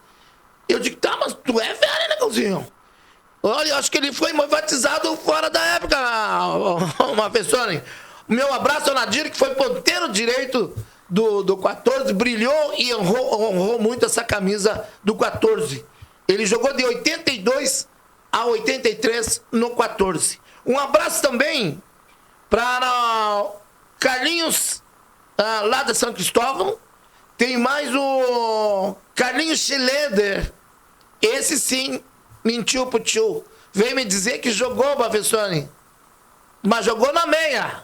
eu digo, tá, mas tu é velho, né, Gãozinho? Olha, eu acho que ele foi batizado fora da época, uma pessoa. Meu abraço ao Nadir, que foi ponteiro direito do 14, brilhou e honrou muito essa camisa do 14. Ele jogou de 82 a 83 no 14. Um abraço também para Carlinhos, lá da São Cristóvão. Tem mais o Carlinhos Schleder. Esse sim mentiu pro tio. Veio me dizer que jogou, Bafessone, mas jogou na meia.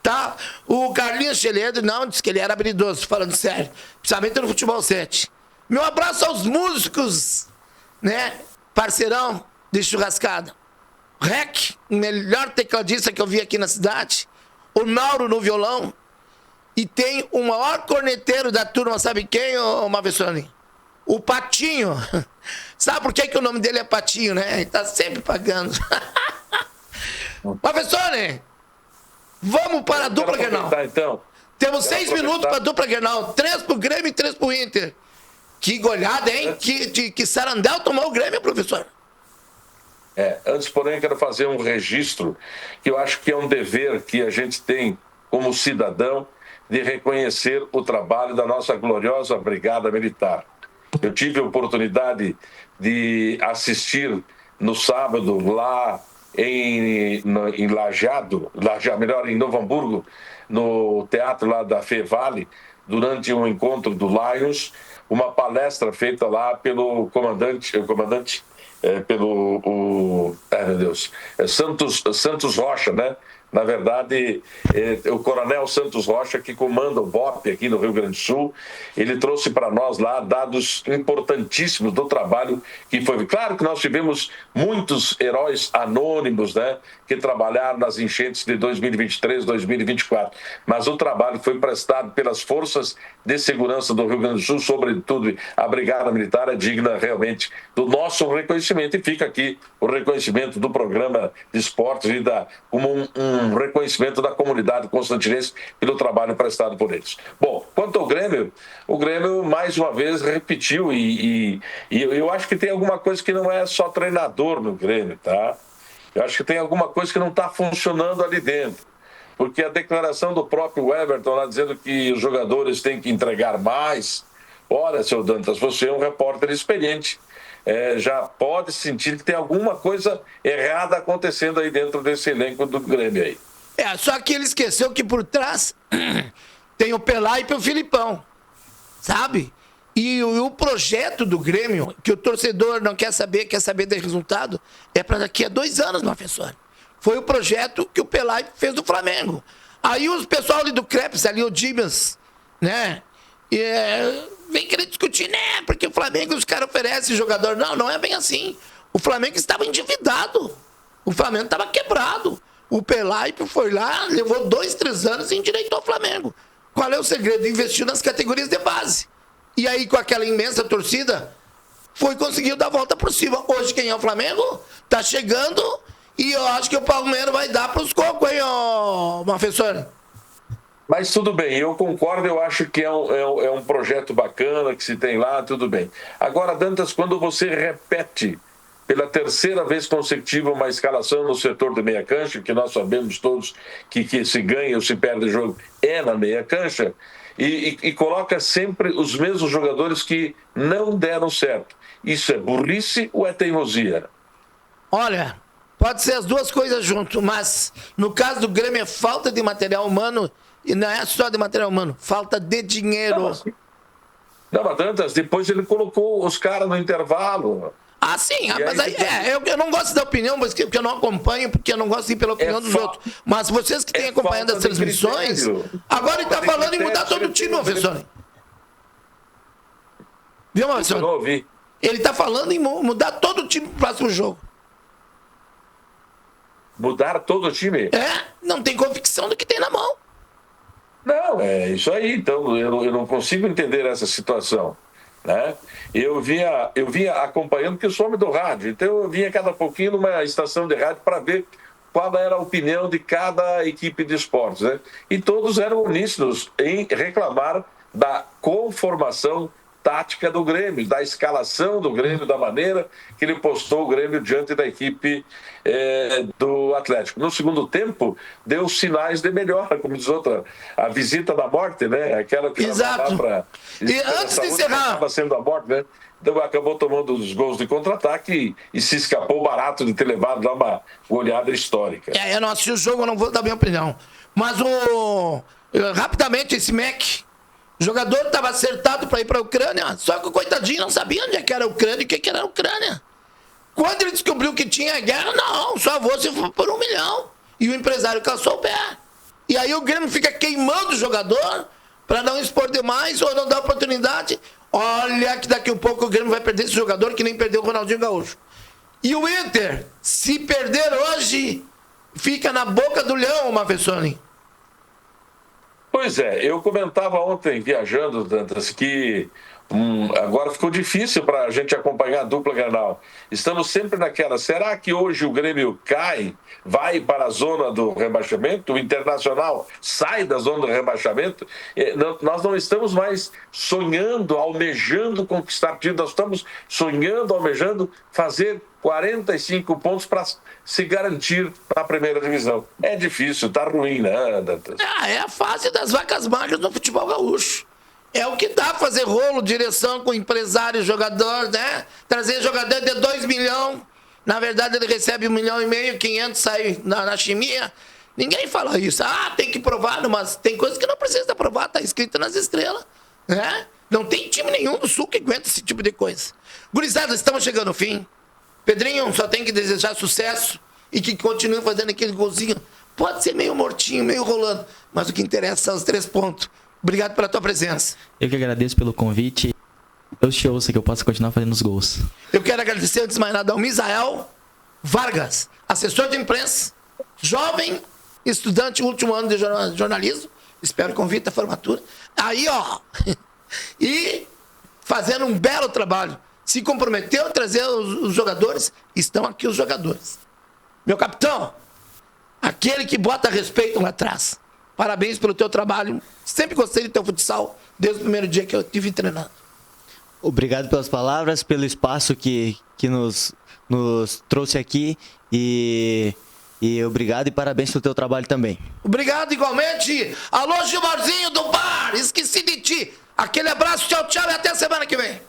Tá? O Carlinhos Schleder não, disse que ele era habilidoso, falando sério, principalmente no futebol 7. Meu abraço aos músicos, né? Parceirão de churrascada. Rec, o melhor tecladista que eu vi aqui na cidade. O Nauro no violão. E tem o maior corneteiro da turma, sabe quem, Mavessone? O Patinho. Sabe por que o nome dele é Patinho, né? Ele tá sempre pagando. Mavessone, vamos para a dupla Grenal. Então. Temos 6 minutos para a dupla Grenal. 3 pro Grêmio e 3 pro Inter. Que goleada, hein? Que Sarandel tomou o Grêmio, professor. Antes, porém, quero fazer um registro que eu acho que é um dever que a gente tem como cidadão de reconhecer o trabalho da nossa gloriosa Brigada Militar. Eu tive a oportunidade de assistir no sábado lá em Novo Hamburgo, no teatro lá da Fevale, durante um encontro do Lions, uma palestra feita lá pelo Santos Rocha, né? Na verdade, o Coronel Santos Rocha, que comanda o BOP aqui no Rio Grande do Sul, ele trouxe para nós lá dados importantíssimos do trabalho que foi. Claro que nós tivemos muitos heróis anônimos, né, que trabalharam nas enchentes de 2023, 2024, mas o trabalho foi prestado pelas forças de segurança do Rio Grande do Sul, sobretudo a Brigada Militar, é digna realmente do nosso reconhecimento, e fica aqui o reconhecimento do programa de esportes e como um reconhecimento da comunidade constantinense pelo trabalho prestado por eles. Bom, quanto ao Grêmio, o Grêmio mais uma vez repetiu e eu acho que tem alguma coisa que não é só treinador no Grêmio, tá? Eu acho que tem alguma coisa que não está funcionando ali dentro. Porque a declaração do próprio Everton lá dizendo que os jogadores têm que entregar mais. Olha, seu Dantas, você é um repórter experiente. Já pode sentir que tem alguma coisa errada acontecendo aí dentro desse elenco do Grêmio aí. Só que ele esqueceu que por trás tem o Pelaipe e o Filipão, sabe? E o projeto do Grêmio, que o torcedor não quer saber do resultado, é para daqui a 2 anos, meu professor. Foi o projeto que o Pelaipe fez do Flamengo. Aí os pessoal ali do Krebs, ali o Dimas, né? Vem querer discutir, né? Porque o Flamengo, os caras oferecem jogador. Não é bem assim. O Flamengo estava endividado. O Flamengo estava quebrado. O Pelaipe foi lá, levou 2, 3 anos e endireitou o Flamengo. Qual é o segredo? Investiu nas categorias de base. E aí, com aquela imensa torcida, conseguiu dar a volta por cima. Hoje, quem é o Flamengo? Tá chegando e eu acho que o Palmeiras vai dar pros cocos, hein, professor? Mas tudo bem, eu concordo, eu acho que é um projeto bacana que se tem lá, tudo bem. Agora, Dantas, quando você repete pela 3ª vez consecutiva uma escalação no setor de meia cancha, que nós sabemos todos que se ganha ou se perde o jogo é na meia cancha, e coloca sempre os mesmos jogadores que não deram certo. Isso é burrice ou é teimosia? Olha, pode ser as duas coisas junto, mas no caso do Grêmio é falta de material humano. E não é só de material humano, falta de dinheiro. Não, mas Dantas, depois ele colocou os caras no intervalo. Ah, sim, mas aí eu não gosto da opinião, porque eu não acompanho, porque eu não gosto de ir pela opinião dos outros. Mas vocês que têm acompanhado as transmissões, agora ele está falando em mudar todo o time, professor. Viu, professor? Eu não ouvi. Ele está falando em mudar todo o time pro próximo jogo. Mudar todo o time? Não tem convicção do que tem na mão. Não, é isso aí. Então, eu não consigo entender essa situação, né? Eu vinha acompanhando, porque eu sou homem do rádio, então eu vinha cada pouquinho numa estação de rádio para ver qual era a opinião de cada equipe de esportes, né? E todos eram uníssonos em reclamar da conformação tática do Grêmio, da escalação do Grêmio, da maneira que ele postou o Grêmio diante da equipe do Atlético. No segundo tempo, deu sinais de melhora, como diz outra, a visita da morte, né? Aquela que exato. E antes de encerrar, estava sendo a morte, né? Então acabou tomando os gols de contra-ataque e se escapou barato de ter levado lá uma goleada histórica. Eu não assisti o jogo, eu não vou dar minha opinião. Mas rapidamente esse MEC, o jogador estava acertado para ir para a Ucrânia, só que o coitadinho não sabia onde é que era a Ucrânia e o que era a Ucrânia. Quando ele descobriu que tinha guerra, não, só vou se for por 1 milhão. E o empresário calçou o pé. E aí o Grêmio fica queimando o jogador para não expor demais ou não dar oportunidade. Olha que daqui a pouco o Grêmio vai perder esse jogador que nem perdeu o Ronaldinho Gaúcho. E o Inter, se perder hoje, fica na boca do leão, Mafessoni. Pois é, eu comentava ontem, viajando, Dantas, que agora ficou difícil para a gente acompanhar a dupla Grenal. Estamos sempre naquela, será que hoje o Grêmio cai, vai para a zona do rebaixamento? O Internacional sai da zona do rebaixamento? Nós não estamos mais sonhando, almejando conquistar título, nós estamos sonhando, almejando fazer 45 pontos para se garantir para a primeira divisão. É difícil, tá ruim, né, Dantas? É a fase das vacas magras no futebol gaúcho. É o que dá fazer rolo, direção com empresário, jogador, né? Trazer jogador de 2 milhões. Na verdade, ele recebe 1,5 milhão, 500 sai na chimia. Ninguém fala isso. Tem que provar, mas tem coisas que não precisa provar, tá escrito nas estrelas, né? Não tem time nenhum do Sul que aguenta esse tipo de coisa. Gurizada, estamos chegando ao fim. Pedrinho só tem que desejar sucesso e que continue fazendo aquele golzinho Pode ser meio mortinho, meio rolando, mas o que interessa são os 3 pontos. Obrigado pela tua presença. Eu que agradeço pelo convite. Deus te ouça que eu possa continuar fazendo os gols. Eu quero agradecer antes de mais nada ao Misael Vargas, assessor de imprensa, jovem estudante, último ano de jornalismo, espero convite à formatura. Aí, ó, e fazendo um belo trabalho. Se comprometeu a trazer os jogadores, estão aqui os jogadores. Meu capitão, aquele que bota respeito lá atrás. Parabéns pelo teu trabalho. Sempre gostei do teu futsal, desde o primeiro dia que eu estive treinando. Obrigado pelas palavras, pelo espaço que nos trouxe aqui e obrigado e parabéns pelo teu trabalho também. Obrigado igualmente. Alô, Gilmarzinho do bar, esqueci de ti. Aquele abraço, tchau, tchau e até a semana que vem.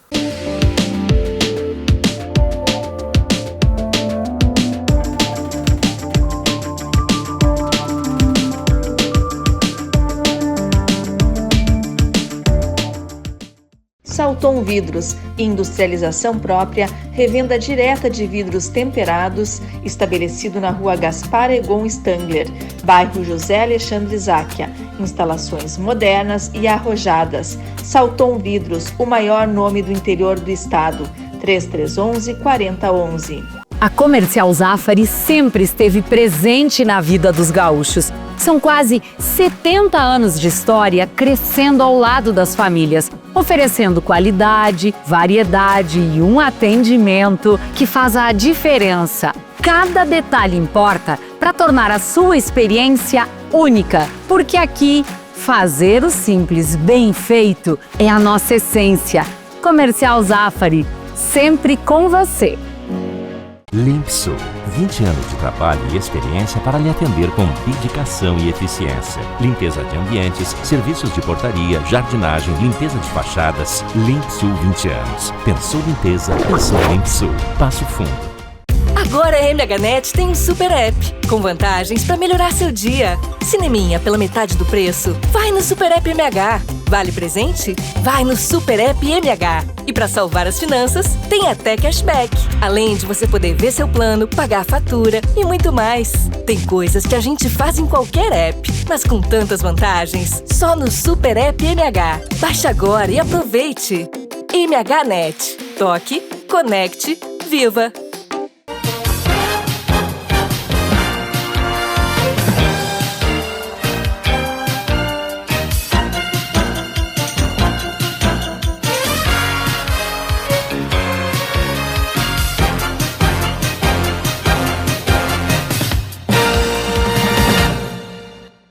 Salton Vidros, industrialização própria, revenda direta de vidros temperados, estabelecido na rua Gaspar Egon Stangler, bairro José Alexandre Záquia. Instalações modernas e arrojadas. Salton Vidros, o maior nome do interior do estado. 3311-4011. A Comercial Zafari sempre esteve presente na vida dos gaúchos. São quase 70 anos de história crescendo ao lado das famílias, oferecendo qualidade, variedade e um atendimento que faz a diferença. Cada detalhe importa para tornar a sua experiência única, porque aqui, fazer o simples bem feito é a nossa essência. Comercial Zafari, sempre com você. Limpsul, 20 anos de trabalho e experiência para lhe atender com dedicação e eficiência. Limpeza de ambientes, serviços de portaria, jardinagem, limpeza de fachadas. Limpsul 20 anos. Pensou limpeza, pensou Limpsul. Passo Fundo. Agora a MHNet tem um super app, com vantagens para melhorar seu dia. Cineminha pela metade do preço? Vai no Super App MH. Vale presente? Vai no Super App MH. E para salvar as finanças, tem até cashback. Além de você poder ver seu plano, pagar a fatura e muito mais. Tem coisas que a gente faz em qualquer app, mas com tantas vantagens, só no Super App MH. Baixe agora e aproveite. MHNet. Toque, conecte, viva!